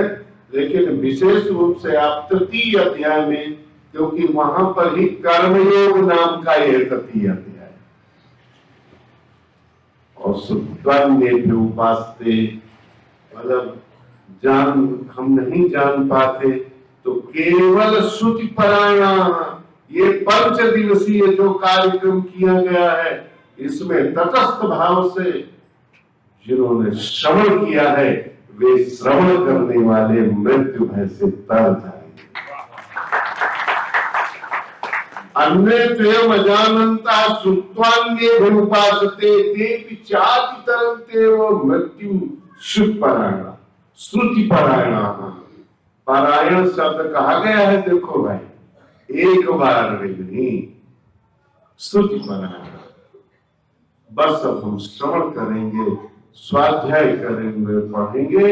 लेकिन विशेष रूप से आप 3 अध्याय में, क्योंकि वहां पर ही कर्मयोग नाम का यह 3 अध्याय। और सुत्वान्य भी उपासते, मतलब हम नहीं जान पाते तो केवल श्रुति परायण, ये 5 दिवसीय जो कार्यक्रम किया गया है इसमें तटस्थ भाव से जिन्होंने श्रवण किया है वे श्रवण करने वाले मृत्यु भय से तर जाएंगे। अन्य त्वयम् अजानन्तः श्रुत्वान्ये उपासते तेऽपि चातितरन्ते वो मृत्यु शुभ परायण। श्रुति पारायण, पारायण शब्द कहा गया है, देखो भाई, एक बार भी नहीं, श्रुति पारायण। बस अब हम श्रवण करेंगे, स्वाध्याय करेंगे, पढ़ेंगे,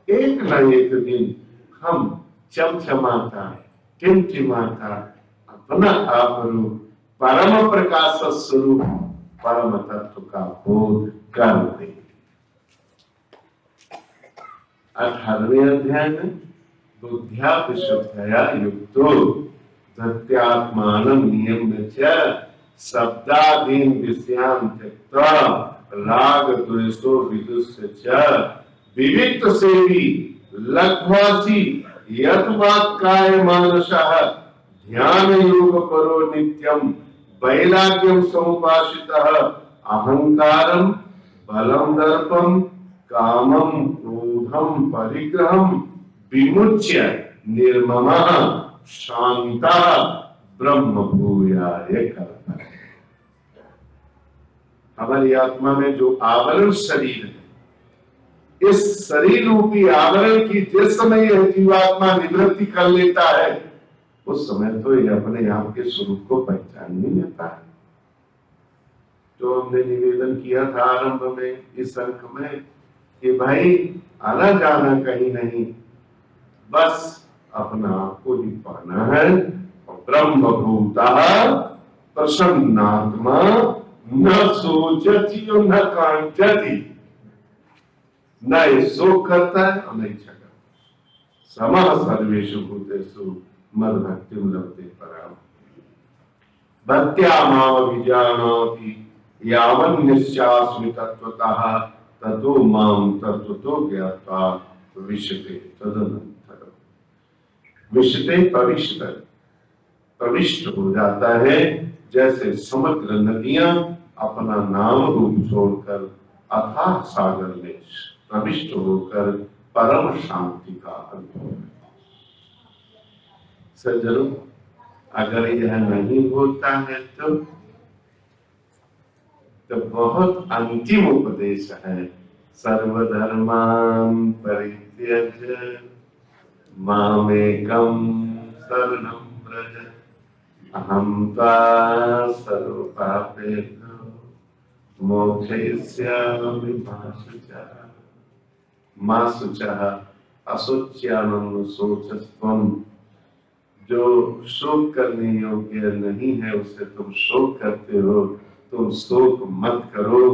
एक न एक दिन हम चमचमाता टिमटिमाता अपना आप रूप परम प्रकाश स्वरूप परम तत्व का बोध कर देंगे। 18वें अध्याय में बुद्ध्या विशुद्धया युक्तो धत्यात्मानं नियम्य च शब्दादीन विषयान् त्यक्त्वा राग द्वेषो विदुष्य च विविक्त सेवी लघ्वासी यत्वाक्काय मानसः ध्यान योग परो नित्यम वैराग्यम समुपासितः अहंकारम बलम दर्पम कामम क्रोधम परिग्रहम विमुच्य निर्ममः शांतः ब्रह्म भूयाय करता है। हमारी आत्मा में जो आवरण शरीर है, इस शरीर रूपी आवरण की जिस समय यह जीवात्मा निवृत्ति कर लेता है, उस समय तो ये अपने आप के स्वरूप को पहचान नहीं लेता है। जो हमने निवेदन किया था आरंभ में इस अंक में कि भाई आना जाना कहीं नहीं, बस अपना आप को ही पाना है। ब्रह्म भूतः प्रसन्नात्मा न सोचती और न कांक्षति, न शोक करता है और न इच्छा करता है। समः सर्वेषु भूतेषु मद भक्तिं लभते पराम् भक्त्या माम विजानाति यावन् निश्चास्मि तत्त्वतः ततो माम तत्त्वतो ज्ञात्वा विशते तदनन्तरम्। विशते प्रविष्ट हो जाता है, जैसे समग्र नदियां अपना नाम रूप छोड़कर अथाह सागर में प्रविष्ट होकर परम शांति का अनुभव। सज्जनों, अगर यह नहीं होता है तो बहुत अंतिम उपदेश है, सर्वधर्मान् परित्यज्य मामेकं शरणं व्रज अहं त्वा सर्वपापेभ्यो मोक्षयिष्यामि मा शुचः अशोच्यानंद शोचस्त्वम्। जो शोक करने योग्य नहीं है उसे तुम शोक करते हो, तुम शोक मत करो,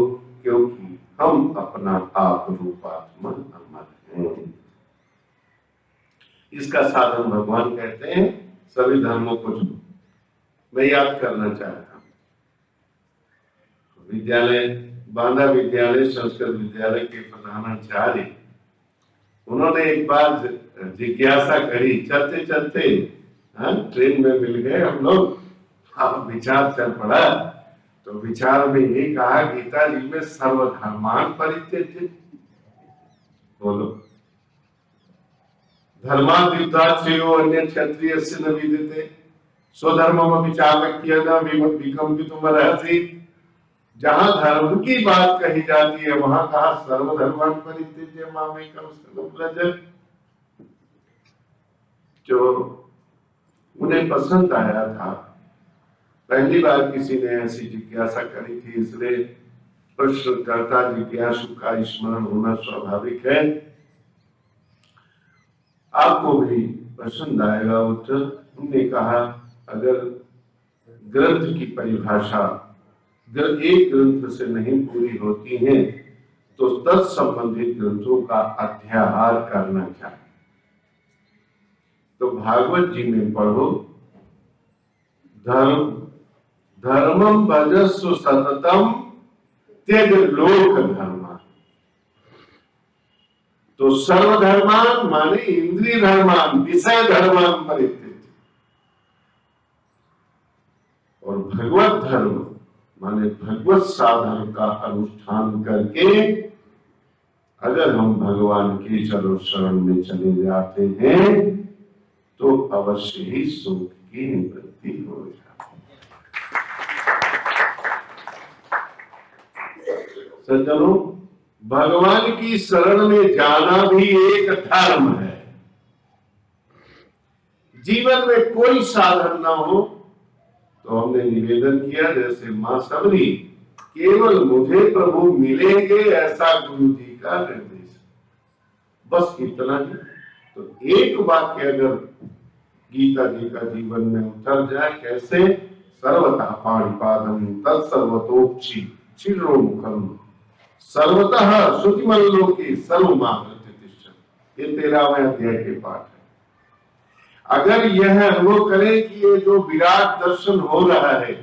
क्योंकि हम अपना आप रूपात्मा अमर हैं। इसका साधन भगवान कहते हैं सभी धर्मों को छोड़ो। मैं याद करना चाहता हूँ, विद्यालय बांदा विद्यालय संस्कृत विद्यालय के प्रधानाचार्य, उन्होंने एक बार जिज्ञासा करी, चलते चलते ट्रेन में मिल गए हम लोग, अब विचार चल पड़ा, तो विचार में ये कहा गीता जी में सर्वधर्मान् परित्यज्य, बोलो धर्माद्युक्ताश्रेयो अन्य क्षत्रियस्य न विद्यते स्वधर्ममपि चालक्य न विकम्पितुमर्हसि। जहां धर्म की बात कही जाती है वहां कहा सर्वधर्मान् परित्यज्य मामेकं शरणं व्रज। जो उन्हें पसंद आया था, पहली बार किसी ने ऐसी जिज्ञासा करी थी, इसलिए प्रश्नकर्ता जिज्ञासु का स्मरण होना स्वाभाविक है। आपको भी पसंद आएगा उत्तर। उन्होंने कहा अगर ग्रंथ की परिभाषा एक ग्रंथ से नहीं पूरी होती है तो तत्संबंधित ग्रंथों का अध्याहार करना चाहिए। तो भागवत जी में पढ़ो, धर्मम भजस्व सततम त्यज लोक धर्म। तो सर्वधर्मान माने इंद्रिय धर्मान, विषय धर्मान परित्यज्य, और भगवत धर्म माने भगवत साधन का अनुष्ठान करके अगर हम भगवान के चरण शरण में चले जाते हैं तो अवश्य ही सुख की निवृत्ति हो जाती है। सज्जनों, भगवान की शरण में जाना भी एक धर्म है। जीवन में कोई साधन ना हो तो हमने निवेदन किया, जैसे मां सबरी, केवल मुझे प्रभु मिलेंगे ऐसा गुरु जी का निर्देश, बस इतना ही। तो एक वाक्य अगर गीता जी का जीवन में उतर जाए, कैसे? सर्वतः पाणिपादम तत्सर्वतोक्षि चिरो मुखम सर्वतः श्रुतिमल्लोके सर्वमावृत्य तिष्ठति। ये 13वें अध्याय के पाठ है। अगर यह अनुभव करें कि ये जो विराट दर्शन हो रहा है,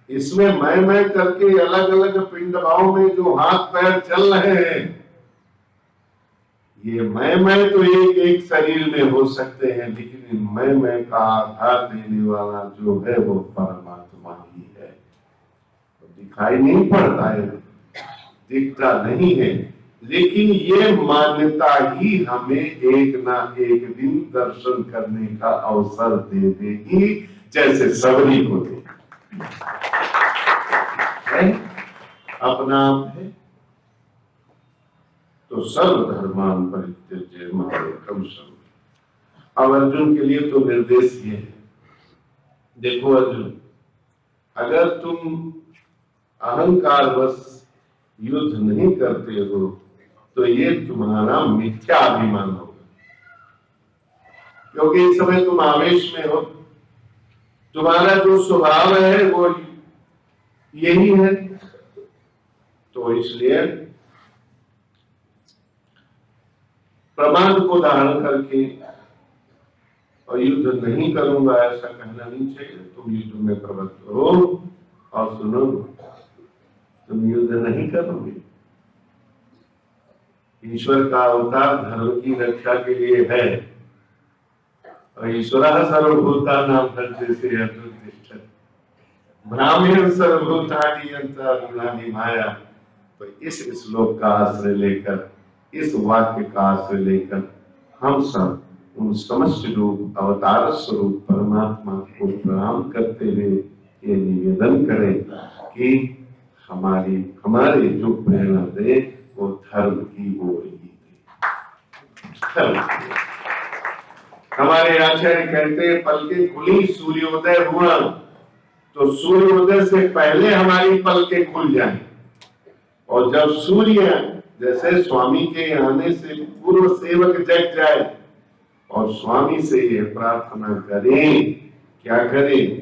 इसमें मैं करके अलग अलग पिंड भाव में जो हाथ पैर चल रहे हैं, ये मैं तो एक एक शरीर में हो सकते हैं, लेकिन मैं का आधार देने वाला जो है वो परमात्मा ही है। तो दिखाई नहीं पड़ता है, दिखता नहीं है, लेकिन ये मान्यता ही हमें एक ना एक दिन दर्शन करने का अवसर दे देगी, जैसे सबरी को दे। अपना आप है तो सर्वधर्मान परित्यज्य मां एकम शरणं। अब अर्जुन के लिए तो निर्देश ये है, देखो अर्जुन, अगर तुम अहंकार बस युद्ध नहीं करते हो तो ये तुम्हारा मिथ्या अभिमान होगा, क्योंकि इस समय तुम आवेश में हो, तुम्हारा जो स्वभाव है वो यही है। तो इसलिए प्रमाद को धारण करके और युद्ध नहीं करूंगा ऐसा कहना नहीं चाहिए। तुम युद्ध में प्रवृत्त हो और सुनो, तुम युद्ध नहीं करोगे। ईश्वर का अवतार धर्म की रक्षा के लिए है, और ईश्वर सर्वभूतानां हृदयसे अतिष्ठति ब्राह्मण सर्वभूतानि यंत्रारूढ़ानि माया। तो इस श्लोक का आश्रय लेकर, इस वाक्य का आश्रय लेकर हम सब उन समस्त रूप अवतार स्वरूप परमात्मा को प्रणाम करते हुए ये निवेदन करें कि हमारे जो प्रेरणा दे वो धर्म की ओर ही दे। हमारे आचार्य कहते हैं, पलके खुली सूर्योदय हुआ, तो सूर्योदय से पहले हमारी पलकें खुल जाएं, और जब सूर्य जैसे स्वामी के आने से पूर्व सेवक जग जाए और स्वामी से ये प्रार्थना करें, क्या करें?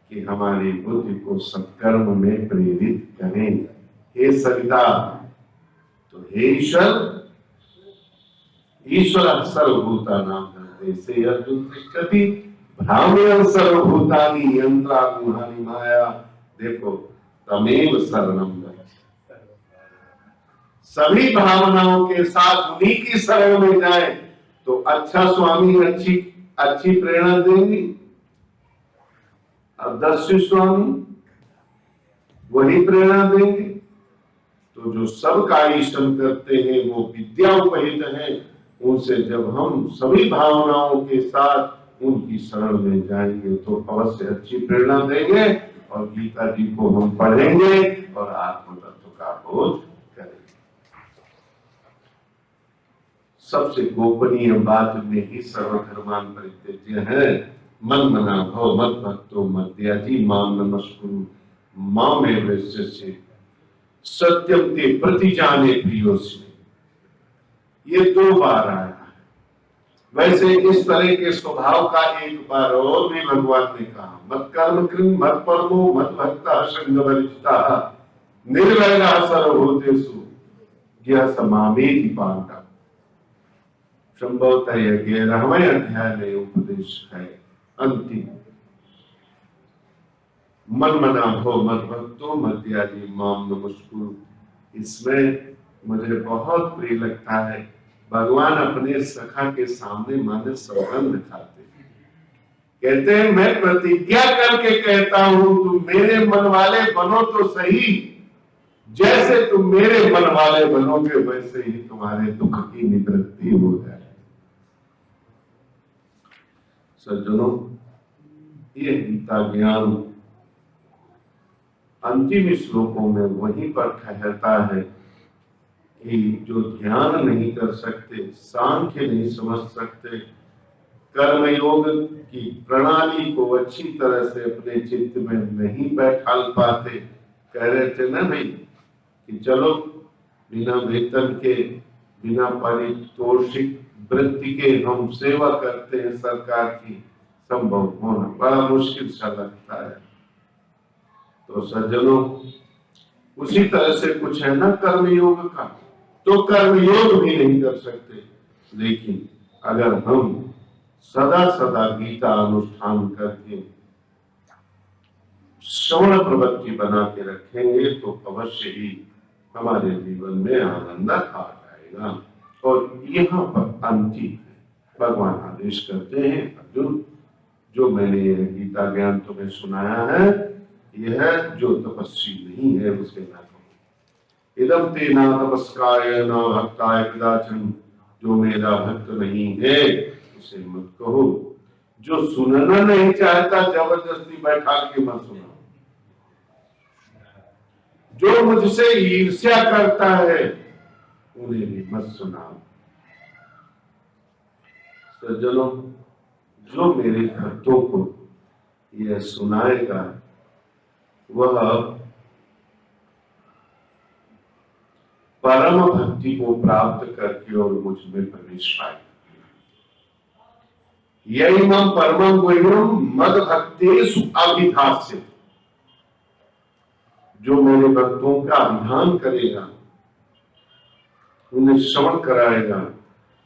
कि हमारी बुद्धि को सत्कर्म में प्रेरित करें। हे सविता, तो हे ईश्वर सर्वभूतानां हृदयसे अर्जुन तिष्ठति ब्राह्मण सर्वभूतानि यंत्रारूढ़ानि माया। देखो, तमेव शरणं गच्छ। सभी भावनाओं के साथ उन्हीं की शरण में जाए तो अच्छा स्वामी अच्छी प्रेरणा देंगे। अब दर्शी स्वामी वही प्रेरणा देंगे। तो जो सबका ईश्वर करते हैं वो विद्या उपहित है, उनसे जब हम सभी भावनाओं के साथ उनकी शरण में जाएंगे तो अवश्य अच्छी प्रेरणा देंगे, और गीता जी को हम पढ़ेंगे और आत्म तत्व का बोध करेंगे। सबसे गोपनीय बात में ही सर्वधर्मान परित्यज्य है। मन मना भव मत भक्तो मद्याजी माम नमस्कुरु मामेव वैश्यसे सत्यम ते प्रतिजाने प्रियोस्मि। ये 2 बार आया है। वैसे इस तरह के स्वभाव का एक बार और भी भगवान ने कहा, मत कर्म कृम मत परमो मत भक्ता संग वर्जिता निर्वैरः सर्वभूतेषु यह समामेति पांडव। संभवतः 11वें अध्याय में उपदेश है अंतिम। मन मना भव मत भक्तो मद्याजी माम नमस्कुरु। इसमें मुझे बहुत प्रिय लगता है, भगवान अपने सखा के सामने माने सौगंध खाते हैं, कहते हैं मैं प्रतिज्ञा करके कहता हूं तुम मेरे मन वाले बनो तो सही, जैसे तुम मेरे मन वाले बनोगे वैसे ही तुम्हारे दुख की निवृत्ति हो जाए। सज्जनों, ये गीता ज्ञान अंतिम श्लोकों में वहीं पर ठहरता है कि जो ध्यान नहीं कर सकते, सांख्य नहीं समझ सकते, कर्मयोग की प्रणाली को अच्छी तरह से अपने चित्त में नहीं बैठाल पाते, कह रहे थे ना भाई कि चलो बिना वेतन के, बिना पारितोषिक वृत्ति के हम सेवा करते हैं सरकार की, संभव होना बड़ा मुश्किल सा लगता है। तो सज्जनों, उसी तरह से कुछ है ना कर्मयोग का, तो कर्मयोग भी नहीं कर सकते। लेकिन अगर हम सदा सदा गीता अनुष्ठान करके श्रवण प्रवृत्ति बना के रखेंगे तो अवश्य ही हमारे जीवन में आनंद आ जाएगा। और यहाँ पर अंतिम भगवान आदेश करते हैं, अर्जुन जो मैंने गीता ज्ञान तुम्हें सुनाया है, यह जो तपस्वी नहीं है उसे न कहो। इदम ते न तपस्काय न भक्ताय कदाचन, जो मेरा भक्त नहीं है उसे मत कहो। जो सुनना नहीं चाहता जबरदस्ती बैठा के मत सुना। जो मुझसे ईर्ष्या करता है उन्हें भी मत सुनाओ। सज्जनों, जो मेरे भक्तों को यह सुनाएगा वह परम भक्ति को प्राप्त करके और मुझ में प्रवेश पाएगा। यही मम परमं गुह्यम मद भक्तेषु अभिधास्यते। जो मेरे भक्तों का अभिधान करेगा, उन्हें श्रवण कराएगा,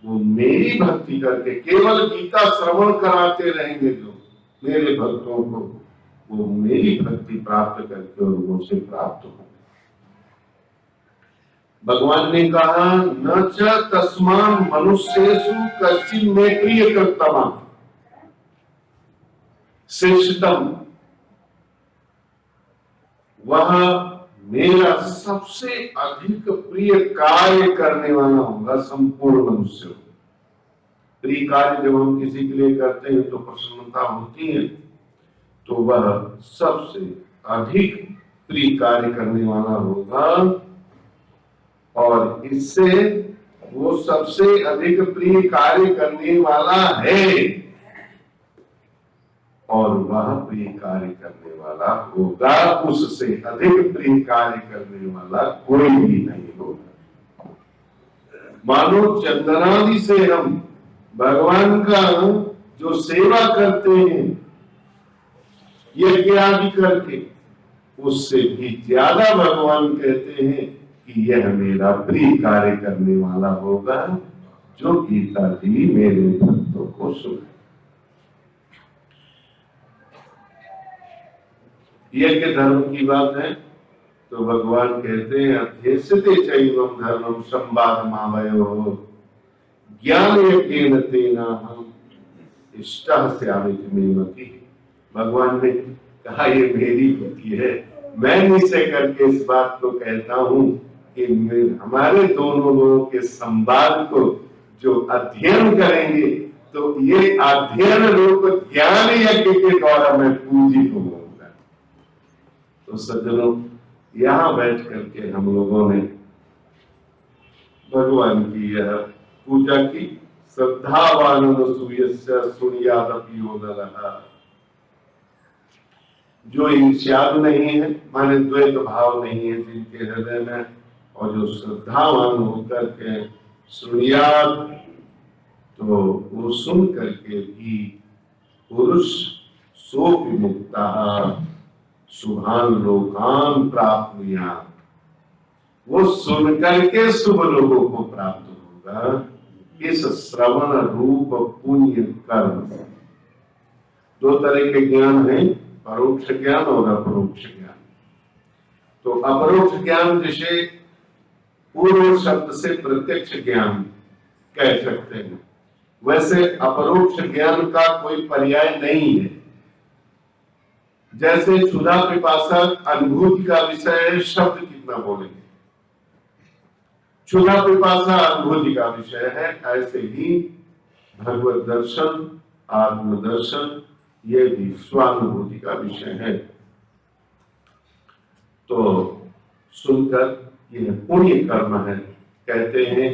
वो मेरी भक्ति करके, केवल गीता श्रवण कराते रहेंगे जो मेरे भक्तों को, वो मेरी भक्ति प्राप्त करके और मुझसे प्राप्त हो। भगवान ने कहा न च तस्मान् मनुष्येषु कश्चित् मे प्रियकृतम् श्रेष्ठतम, वह मेरा सबसे अधिक प्रिय कार्य करने वाला होगा संपूर्ण मनुष्य। प्रिय कार्य जब हम किसी के लिए करते हैं तो प्रसन्नता होती है, तो वह सबसे अधिक प्रिय कार्य करने वाला होगा। और इससे वो सबसे अधिक प्रिय कार्य करने वाला है, और वह प्रिय कार्य करने वाला होगा, उससे अधिक प्रिय कार्य करने वाला कोई भी नहीं होगा। मानो चंदनादि से हम भगवान का जो सेवा करते हैं यज्ञ आदि करके, उससे भी ज्यादा भगवान कहते हैं कि यह मेरा प्रिय कार्य करने वाला होगा, जो गीता जी मेरे भक्तों को सुने। यज्ञ धर्म की बात है तो भगवान कहते हैं अध्येष्यते चैवं धर्मं संवादमावयोः ज्ञान यज्ञेन तेनाहम् इष्टः स्यामिति मे मतिः। भगवान ने कहा ये मेरी बुद्धि है, मैं निश्चय करके इस बात को कहता हूँ कि हमारे दोनों लोगों के संवाद को जो अध्ययन करेंगे तो ये अध्ययन रूप ज्ञान यज्ञ के द्वारा मैं पूजित होऊंगा। तो सज्जनों, यहाँ बैठ करके हम लोगों ने भगवान की यह पूजा की। श्रद्धावान सूयस्य सुनियादपि यो नरः। जो ईर्ष्यालु नहीं है, माने द्वैत भाव नहीं है जिनके हृदय में, और जो श्रद्धावान होकर के सुनियाद, तो वो सुन करके भी पुरुष सो विमुक्ता शुभान लोकान प्राप्नुयात्। वो सुन करके शुभ लोगों को प्राप्त होगा। इस श्रवण रूप पुण्य कर्म, दो तरह के ज्ञान है, परोक्ष ज्ञान और अपरोक्ष ज्ञान। तो अपरोक्ष ज्ञान जिसे पूर्व शब्द से प्रत्यक्ष ज्ञान कह सकते हैं, वैसे अपरोक्ष ज्ञान का कोई पर्याय नहीं है। जैसे क्षुधा पिपासा अनुभूति का विषय है, शब्द कितना बोलेंगे, क्षुधा पिपासा अनुभूति का विषय है, ऐसे ही भगवत दर्शन, आत्मदर्शन, ये भी स्वानुभूति का विषय है। तो सुनकर यह पुण्य कर्म है, कहते हैं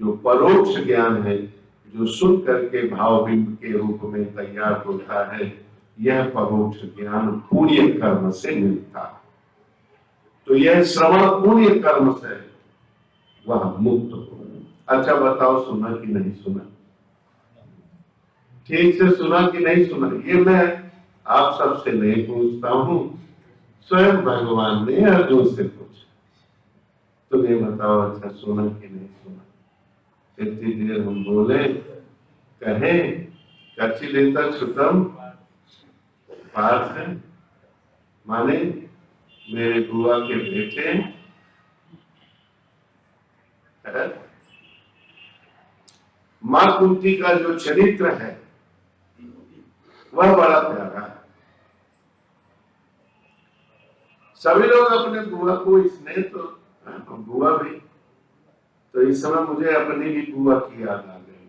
जो परोक्ष ज्ञान है, जो सुन करके भावबिंब के रूप में तैयार होता है, यह परोक्ष ज्ञान पुण्य कर्म से मिलता है। तो यह श्रवण पुण्य कर्म से वह मुक्त हो। अच्छा बताओ, सुना कि नहीं सुना? ठीक से सुना कि नहीं सुना? ये मैं आप सबसे नहीं पूछता हूं, स्वयं भगवान ने अर्जुन से पूछा। तुम्हें बताओ, अच्छा सुना कि नहीं सुना? इतनी देर हम बोले, कहे कच्ची लेता छुटम पार्थ है, माने मेरे बुआ के बेटे मां कुंती का जो चरित्र है वह बड़ा प्यारा है। सभी लोग अपने बुआ को स्नेह तो बुआ भी, तो इस समय मुझे अपनी भी बुआ की याद आ गई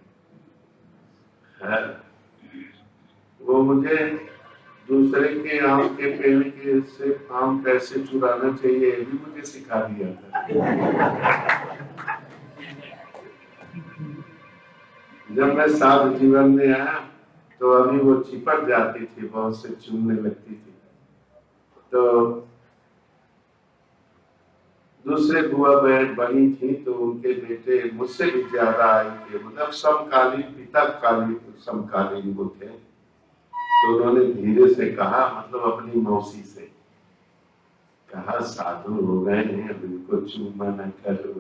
है। वो मुझे दूसरे के आम के पेड़ के से आम कैसे चुराना चाहिए ये भी मुझे सिखा दिया था। जब मैं साध जीवन में आया तो अभी वो चिपक जाती थी, बहुत से चुनने लगती थी। तो दूसरे बुआ बहन बड़ी थी तो उनके बेटे मुझसे भी ज्यादा आए थे, मतलब समकालीन, पिता कालीन समकालीन वो थे। तो उन्होंने धीरे से कहा, मतलब अपनी मौसी से कहा, साधु हो गए हैं, अब इनको चूमा न करो।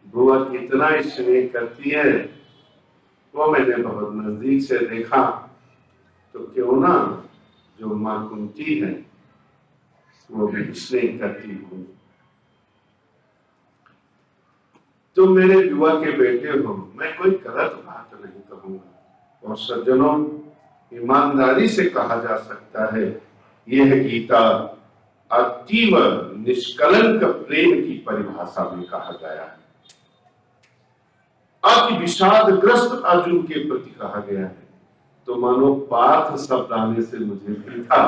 बुआ कितना स्नेह करती है वो मैंने बहुत नजदीक से देखा। तो क्यों ना जो मां कुंती है वो भी स्नेह करती हूँ। तुम मेरे बुआ के बेटे हो, मैं कोई गलत बात नहीं कहूंगा। और सज्जनों, ईमानदारी से कहा जा सकता है, यह गीता अतीव निष्कलंक प्रेम की परिभाषा में कहा गया है। अति विषादग्रस्त अर्जुन के प्रति कहा गया है। तो मानो पार्थ शब्द आने से मुझे भी था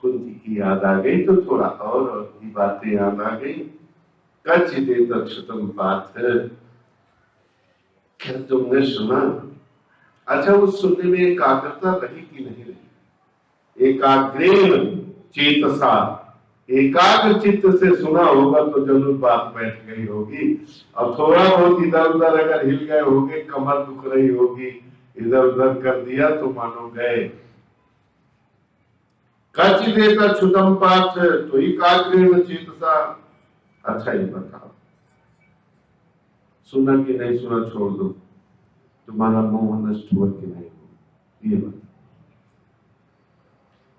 कुंती की याद आ गई, तो थोड़ा और भी बातें याद आ गई। कच्चिदेत अच्युतम पार्थ, क्या तुमने सुना? अच्छा, उस सुनने में एकाग्रता रही कि नहीं रही? एकाग्रेण चेतसा, एकाग्र चित्त से सुना होगा तो जरूर बात बैठ गई होगी। अब थोड़ा बहुत इधर उधर अगर हिल गए होंगे, कमर दुख रही होगी, इधर उधर कर दिया तो मानो गए। कच्चिदेत अच्युतम पार्थ, तो एकाग्रेण चेतसा। अच्छा ये बताओ, सुना कि नहीं सुना छोड़ दो, तुम्हारा मोह नष्ट हुआ कि नहीं हुआ ये बताओ।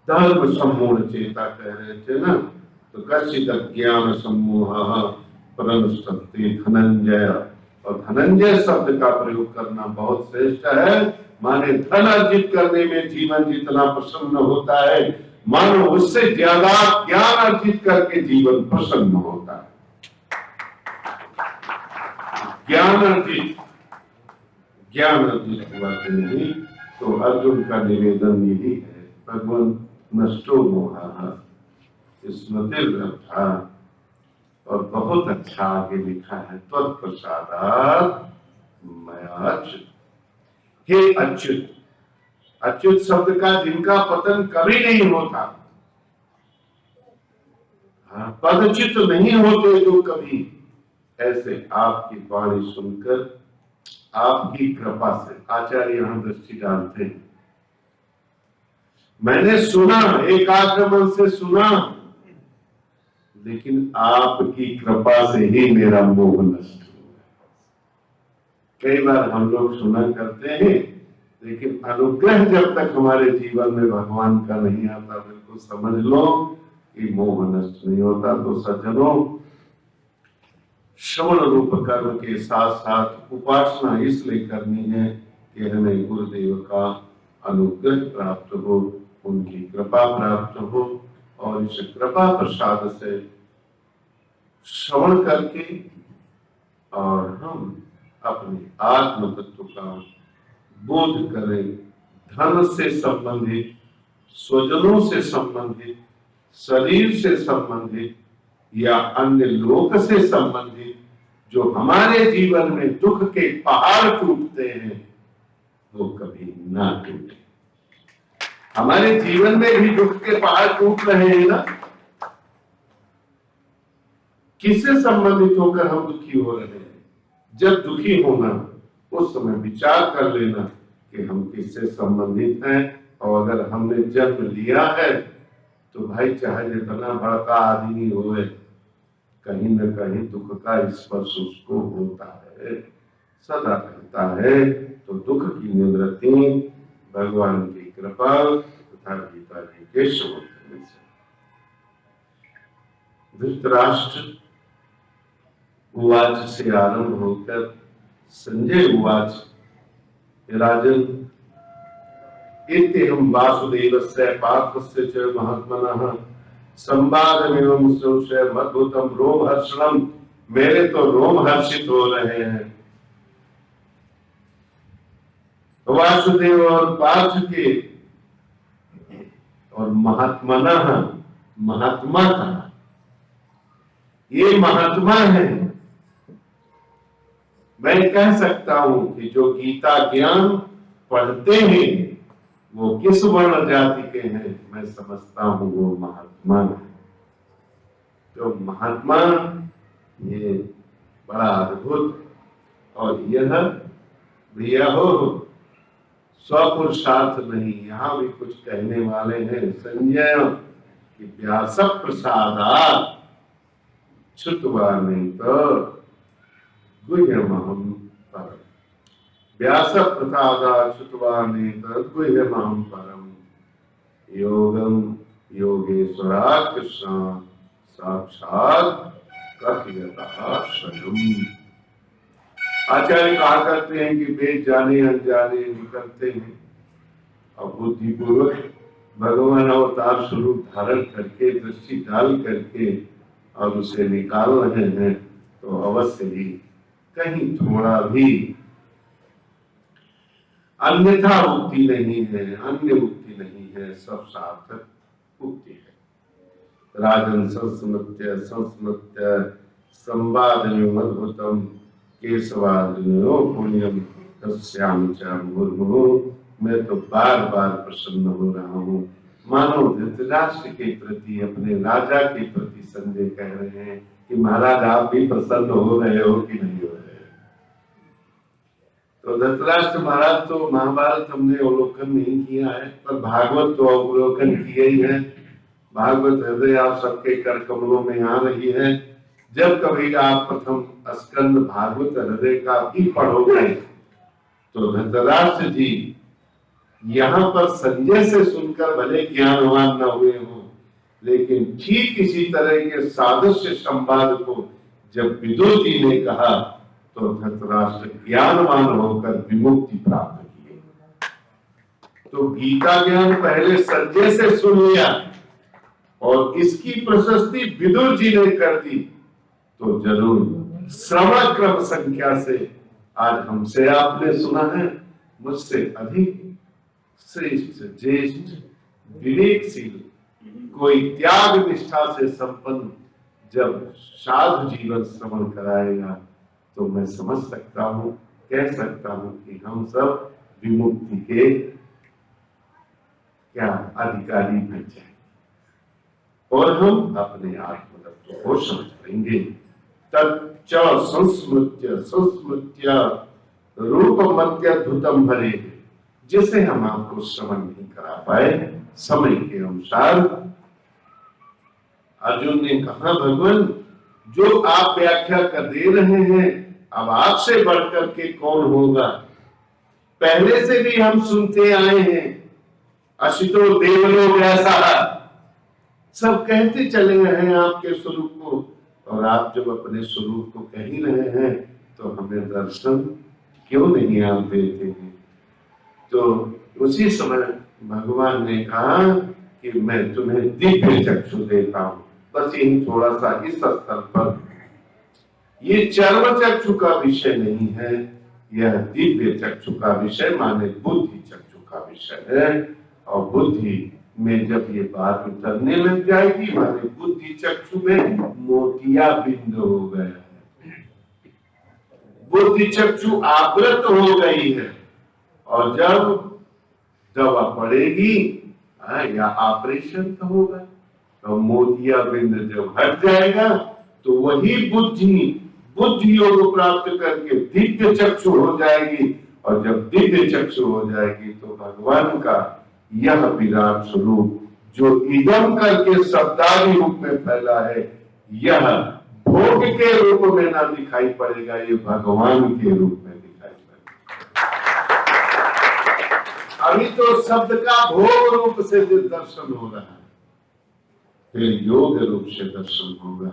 धर्म सम्मोह चेता कह रहे थे ना, तो कच्चित ज्ञान सम्मोह परनुष्ठते धनंजय। और धनंजय शब्द का प्रयोग करना बहुत श्रेष्ठ है। माने धन अर्जित करने में जीवन जितना प्रसन्न होता है, मानो उससे ज्यादा ज्ञान अर्जित करके जीवन प्रसन्न होता है। ज्ञान अर्जित हुआ कि नहीं, तो अर्जुन का निवेदन यही है, भगवान नष्टो मोहा स्मृतिर्लब्धा। और बहुत अच्छा आगे लिखा है, त्वत्प्रसादात् मया अच्युत। हे अच्युत, अच्युत शब्द का जिनका पतन कभी नहीं होता, पदच्युत नहीं होते जो कभी, ऐसे आपकी वाणी सुनकर आपकी कृपा से, आचार्य यहां दृष्टि डालते हैं, मैंने सुना, एकाग्र मन से सुना, लेकिन आपकी कृपा से ही मेरा मोह नष्ट हुआ। कई बार हम लोग सुना करते हैं, लेकिन अनुग्रह जब तक हमारे जीवन में भगवान का नहीं आता, बिल्कुल समझ लो कि मोह नष्ट नहीं होता। तो सज्जनों, श्रवण रूप कर्म के साथ साथ उपासना इसलिए करनी है कि हमें गुरुदेव का अनुग्रह प्राप्त हो, उनकी कृपा प्राप्त हो, और इस कृपा प्रसाद से श्रवण करके और हम अपने आत्म तत्व का बोध करें। धन से संबंधित, स्वजनों से संबंधित, शरीर से संबंधित या अन्य लोक से संबंधित जो हमारे जीवन में दुख के पहाड़ टूटते हैं वो कभी ना टूटे। हमारे जीवन में भी दुख के पहाड़ टूट रहे हैं ना, किससे संबंधित होकर हम दुखी हो रहे हैं? जब दुखी होना उस समय विचार कर लेना कि हम किससे संबंधित हैं, और अगर हमने जन्म लिया है तो भाई चाहे जितना बड़का आदमी होए, कहीं न कहीं दुख का स्पर्श उसको होता है, सदा रहता है। तो दुख की निवृत्ति भगवान की कृपा तथा गीता जी के श्लोक से। धृतराष्ट्र उवाच से आरंभ होकर संजय उवाच राजन इत्यहं वासुदेवस्य पार्थस्य च महात्मनः संवादमेवं संशय मद्भुतम रोमहर्षणम। मेरे तो रोमहर्षित हो रहे हैं। वासुदेव और पार्थ के और महात्मनः, महात्मा का, ये महात्मा है। मैं कह सकता हूं कि जो गीता ज्ञान पढ़ते हैं वो किस वर्ण जाति के हैं, मैं समझता हूं वो महात्मा है। तो महात्मा ये बड़ा अद्भुत, और यह भैया हो स्वपुरुषार्थ नहीं। यहाँ भी कुछ कहने वाले हैं संजय कि व्यास प्रसादात् छुत्वा नहीं तो गुह्यमहं परम। व्यास प्रसादात् छुत्वा नहीं तो गुह्यमहं परम। योगम योगेश्वरात् कृष्ण साक्षात् कथयतः स्वयं। आचार्य कहा करते हैं कि वेद जाने अनजाने निकलते हैं, और बुद्धिपूर्वक भगवान अवतार स्वरूप धारण करके दृष्टि डाल करके और उसे निकाल रहे हैं, तो अवश्य ही कहीं थोड़ा भी अन्यथा उक्ति नहीं है, अन्य उक्ति नहीं है, सब सार्थक उक्ति है। राजन संस्मृत्य संस्मृत्य संवादमेव अद्भुतम केशवार्जुनो पुण्यम तस्याम च मुहुर्मुहुः। मैं तो बार बार प्रसन्न हो रहा हूँ, मानो धृतराष्ट्र के प्रति, अपने राजा के प्रति संजय कह रहे हैं कि महाराज आप भी प्रसन्न हो रहे हो कि नहीं हो रहे? तो धृतराष्ट्र महाराज तो महाभारत हमने अवलोकन नहीं किया है, पर भागवत तो अवलोकन किया ही है। भागवत हृदय आप सबके कर कमलों में आ रही है। जब कभी आप प्रथम स्कंद भागवत हृदय का भी पढ़ोगे तो धृतराष्ट्र जी यहाँ पर संजय से सुनकर भले ज्ञानवान न हुए हो, लेकिन ठीक इसी तरह के सादृश्य संवाद को जब विदुर जी ने कहा तो धृतराष्ट्र ज्ञानवान होकर विमुक्ति प्राप्त किए। तो गीता ज्ञान पहले संजय से सुन लिया और इसकी प्रशस्ति विदुर जी ने कर दी, तो जरूर श्रवण क्रम संख्या से आज हमसे आपने सुना है, मुझसे अधिक श्रेष्ठ ज्येष्ठ विवेकशील कोई त्याग निष्ठा से संपन्न जब साधु जीवन श्रवण कराएगा तो मैं समझ सकता हूँ, कह सकता हूँ कि हम सब विमुक्ति के क्या अधिकारी बन जाएंगे और हम अपने आत्मतत्व को समझ लेंगे। तच्च संस्मृत्य संस्मृत्य रूपमत्यद्भुतम हरे, जिसे हम आपको श्रवण नहीं करा पाए समय के अनुसार। अर्जुन ने कहा भगवान जो आप व्याख्या कर दे रहे हैं अब आपसे बढ़कर के कौन होगा? पहले से भी हम सुनते आए हैं, अशितो देवलोक ऐसा सब कहते चले हैं आपके स्वरूप को, और आप जब अपने स्वरूप को कह ही रहे हैं तो हमें दर्शन क्यों नहीं आप देते हैं? तो उसी समय भगवान ने कहा कि मैं तुम्हें दिव्य चक्षु देता हूं। बस यही थोड़ा सा इस स्तर पर, ये चर्म चक्षु का विषय नहीं है, यह दिव्य चक्षु का विषय माने बुद्धि चक्षु का विषय है। और बुद्धि में जब ये बात उतरने लग जाएगी, माने बुद्धि चक्षु में मोतिया बिंद हो गया है, बुद्धि चक्षु आवृत हो गई है, और जब दवा पड़ेगी या ऑपरेशन तो होगा, तो मोतिया बिंद जब हट जाएगा तो वही बुद्धि योग प्राप्त करके दिव्य चक्षु हो जाएगी, और जब दिव्य चक्षु हो जाएगी तो भगवान का यह विराट स्वरूप जो इदम करके शब्दादि रूप में फैला है, यह भोग के रूप में ना दिखाई पड़ेगा, ये भगवान के रूप में दिखाई पड़ेगा। अभी तो शब्द का भोग रूप से जो दर्शन हो रहा है, फिर योग रूप से दर्शन होगा।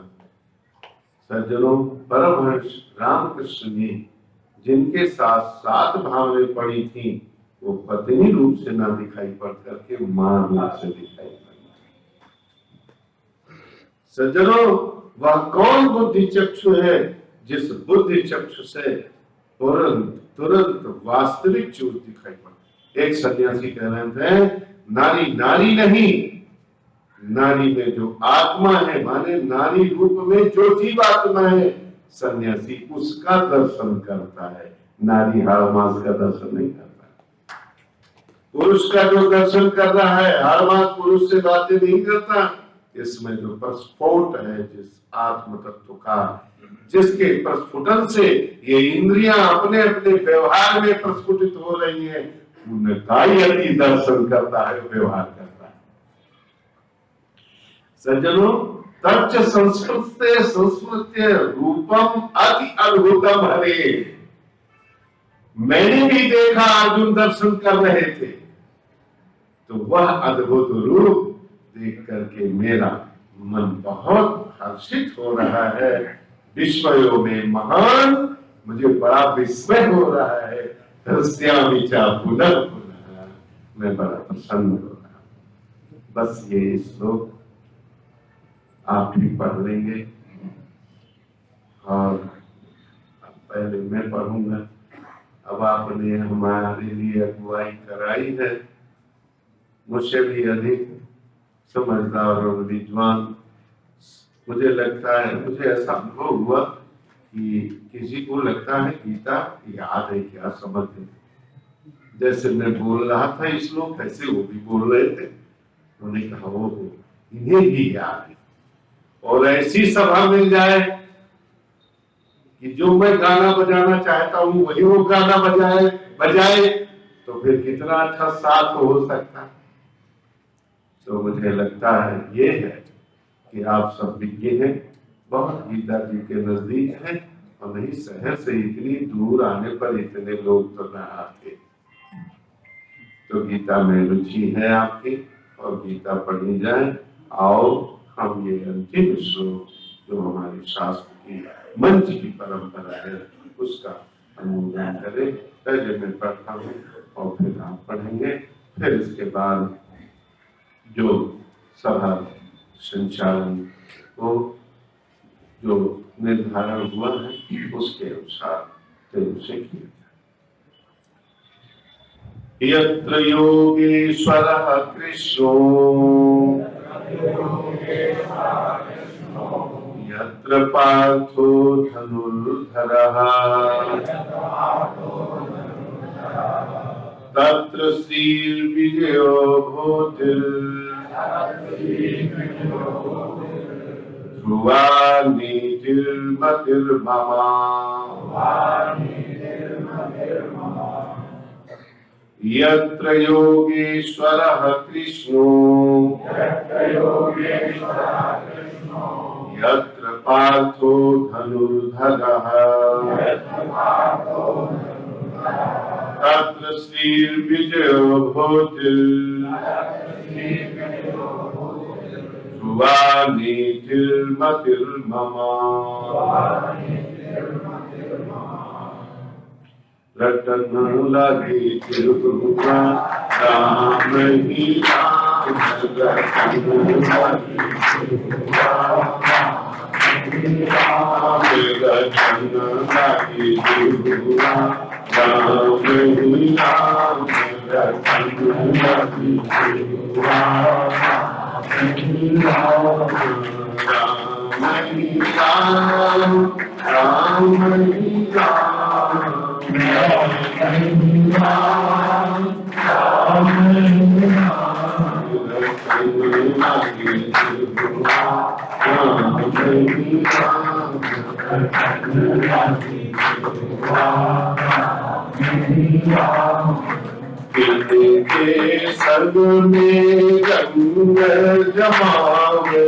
सज्जनों, परमहंस रामकृष्ण ने जिनके साथ 7 भावनें पड़ी थी, वो पत्नी रूप से ना दिखाई पड़ करके मां रूप से दिखाई पड़ी। सज्जनों, वह कौन बुद्धि चक्षु है जिस बुद्धि चक्षु से तुरंत वास्तविक चीज दिखाई पड़ती। एक सन्यासी कह रहे थे, नारी नारी नहीं, नारी में जो आत्मा है, माने नारी रूप में जो जीवात्मा है, सन्यासी उसका दर्शन करता है, नारी हाड़ मास का दर्शन नहीं करता। पुरुष का जो दर्शन कर रहा है, हाड़ मास पुरुष से बातें नहीं करता। इसमें जो प्रस्फोट है जिस आत्म तत्व का, जिसके प्रस्फुटन से ये इंद्रियां अपने अपने व्यवहार में प्रस्फुटित हो रही है, उनका यदि दर्शन करता है, व्यवहार करता है। सज्जनों, तच्च संस्कृत्य रूपम अति अद्भुतम हरे। मैंने भी देखा, अर्जुन दर्शन कर रहे थे, तो वह अद्भुत रूप देख करके मेरा मन बहुत हर्षित हो रहा है। विस्मयों में महान, मुझे बड़ा विस्मय हो रहा है। हृदयामि च पुनः पुनः, मैं बड़ा प्रसन्न हो रहा हूं। बस ये श्लोक आप भी पढ़ लेंगे, और पहले मैं पढ़ूंगा। अब आपने हमारे लिए अगुवाई कराई है, मुझसे भी अधिक समझदार और विद्वान। मुझे लगता है, मुझे ऐसा अनुभव हुआ कि किसी को लगता है गीता याद है क्या, समझ है। जैसे मैं बोल रहा था इस श्लोक, ऐसे वो भी बोल रहे थे। उन्होंने कहा वो इन्हें भी याद है। और ऐसी सभा मिल जाए कि जो मैं गाना बजाना चाहता हूँ वही वो गाना बजाए, तो फिर कितना अच्छा साथ हो सकता है। तो मुझे लगता है ये है कि आप सब विज्ञ हैं, बहुत गीता जी के नजदीक हैं, और नहीं शहर से इतनी दूर आने पर इतने लोग तो न आते। तो गीता में रुचि है आपकी, और गीता पढ़ी जाए। आओ हम ये अंतिम श्लोक जो हमारे शास्त्र की मंच की परंपरा है, उसका अनुमोदन करें। पहले मैं पढ़ता हूँ और फिर आप पढ़ेंगे। फिर इसके बाद जो सभा संचालन को जो निर्धारण हुआ है उसके अनुसार तेज से किया जाए। यत्र योगेश्वरः कृष्णो यत्र पार्थो धनुर्धरः तत्र श्रीर्विजयो ध्रुवा नीतिर्मतिर्मम। यत्र योगेश्वरः कृष्णो यत्र पार्थो धनुर्धरः तत्र श्रीर्विजयो ध्रुवा नीतिर्मतिर्मम। रटन लगे तिरुगा राम ही राम, रटन लगे तिरुगा राम ही राम रघुपति जिह्वा राम ही राम ही राम राम ही के सर्ग में रंग जमावे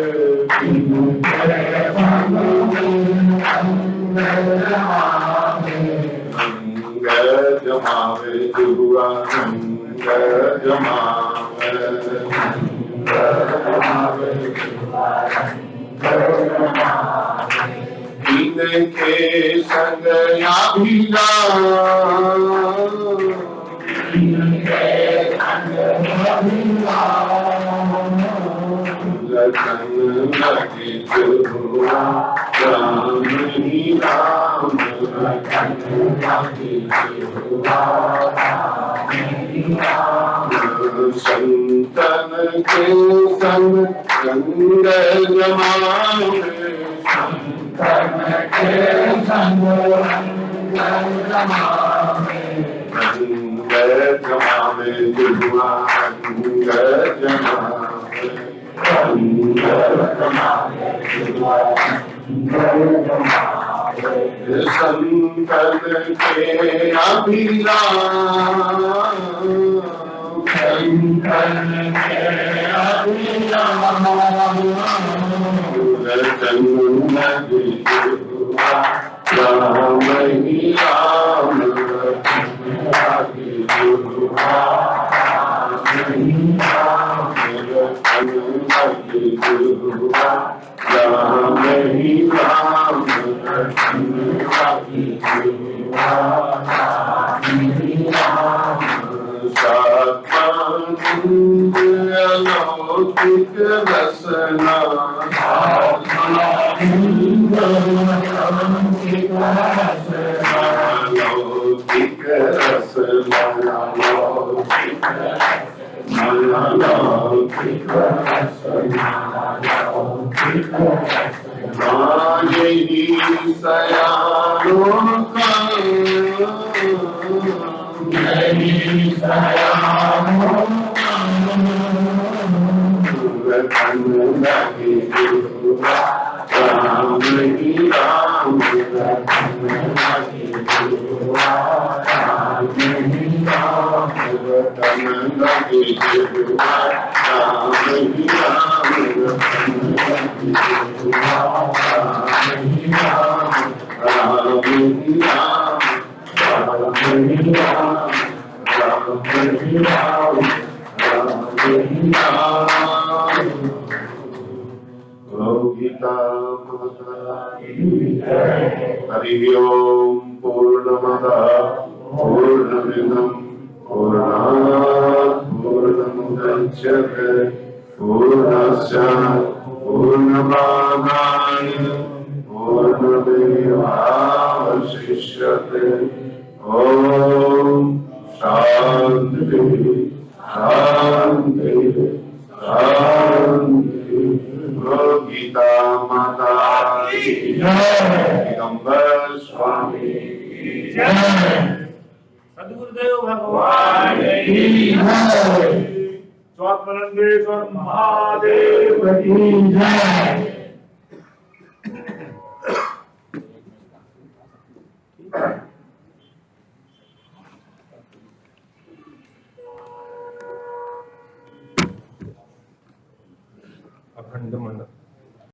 रंग जमावे जुआ रंग जमावे इनके संग संतन के संग रंग जमावे रंग जमावे जुआ रंग जमावे संतन के अभिलाष राम ही राम अलौकिक रसना अलौकिक रसना अलौकिक यही सयानों का राम ही राम हरि ओम पूर्णमदः पूर्णमिदं पूर्णात् पूर्णमुदच्यते पूर्णस्य पूर्णमादाय पूर्णमेवावशिष्यते ओम शांति शांति शांति। गीता माता की जय, दिगंबर स्वामी की जय, सद्गुरुदेव भगवान की जय, स्वात्मानंदेश्वर महादेव की जय। अखंड मन